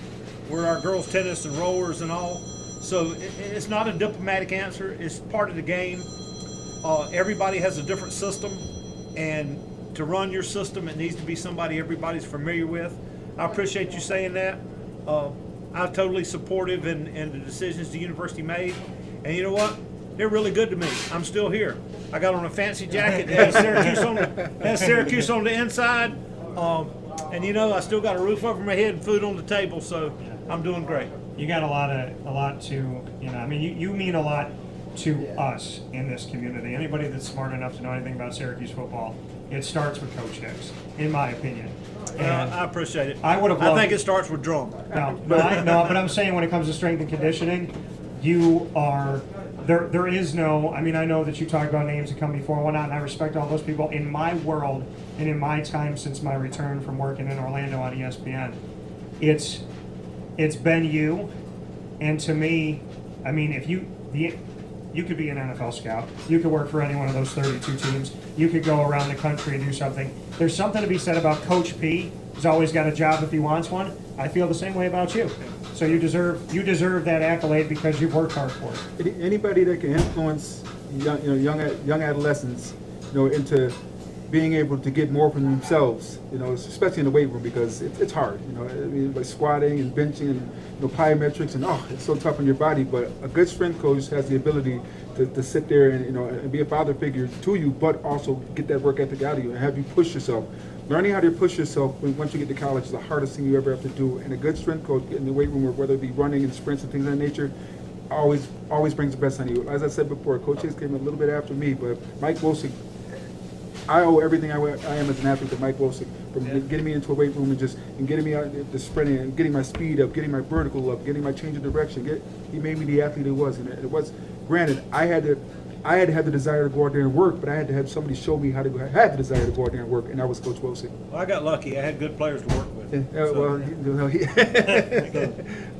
were our girls tennis and rowers and all. So it's not a diplomatic answer. It's part of the game. Everybody has a different system, and to run your system, it needs to be somebody everybody's familiar with. I appreciate you saying that. I'm totally supportive in the decisions the university made. And you know what? They're really good to me. I'm still here. I got on a fancy jacket that has Syracuse on the inside. And you know, I still got a roof over my head and food on the table, so I'm doing great. You got a lot to, you know, I mean, you mean a lot to us in this community. Anybody that's smart enough to know anything about Syracuse football, it starts with Coach Hicks, in my opinion. And I appreciate it. I would have loved, I think it starts with Drum. No, but I'm saying when it comes to strength and conditioning, you are, there is no, I mean, I know that you talk about names that come before and whatnot, and I respect all those people. In my world and in my time since my return from working in Orlando on ESPN, it's been you, and to me, I mean, if you could be an NFL scout, you could work for any one of those 32 teams, you could go around the country and do something. There's something to be said about Coach P. He's always got a job if he wants one. I feel the same way about you. So you deserve that accolade because you've worked hard for it. Anybody that can influence young adolescents, into being able to get more from themselves, especially in the weight room, because it's hard, I mean, like squatting and benching and plyometrics, and it's so tough on your body. But a good strength coach has the ability to sit there and and be a father figure to you, but also get that work ethic out of you and have you push yourself. Learning how to push yourself once you get to college is the hardest thing you ever have to do. And a good strength coach in the weight room, whether it be running and sprints and things of that nature, always brings the best out of you. As I said before, Coach Hicks came a little bit after me, but Mike Wilson, I owe everything I am as an athlete to Mike Wilson, from getting me into a weight room and getting me out the sprinting and getting my speed up, getting my vertical up, getting my change of direction. He made me the athlete it was. And it was, granted, I had to have the desire to go out there and work, but I had to have somebody show me how to have the desire to go out there and work, and that was Coach Wilson. Well, I got lucky. I had good players to work with.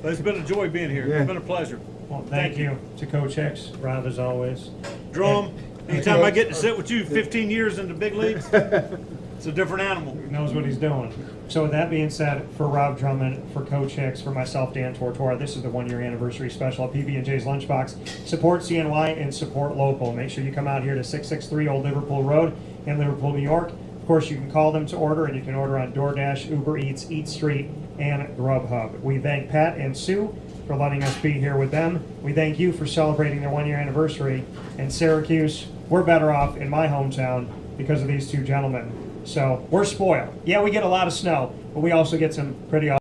But it's been a joy being here. It's been a pleasure. Well, thank you to Coach Hicks, Rob, as always. Drum, anytime I get to sit with you 15 years in the big leagues, it's a different animal. He knows what he's doing. So with that being said, for Rob Drummond, for Coach Hicks, for myself, Dan Tortora, this is the 1-year anniversary special of PB&J's Lunchbox. Support CNY and support local. Make sure you come out here to 663 Old Liverpool Road in Liverpool, New York. Of course, you can call them to order, and you can order on DoorDash, Uber Eats, Eat Street, and Grubhub. We thank Pat and Sue for letting us be here with them. We thank you for celebrating their 1-year anniversary. And Syracuse, we're better off in my hometown because of these two gentlemen. So we're spoiled. Yeah, we get a lot of snow, but we also get some pretty awesome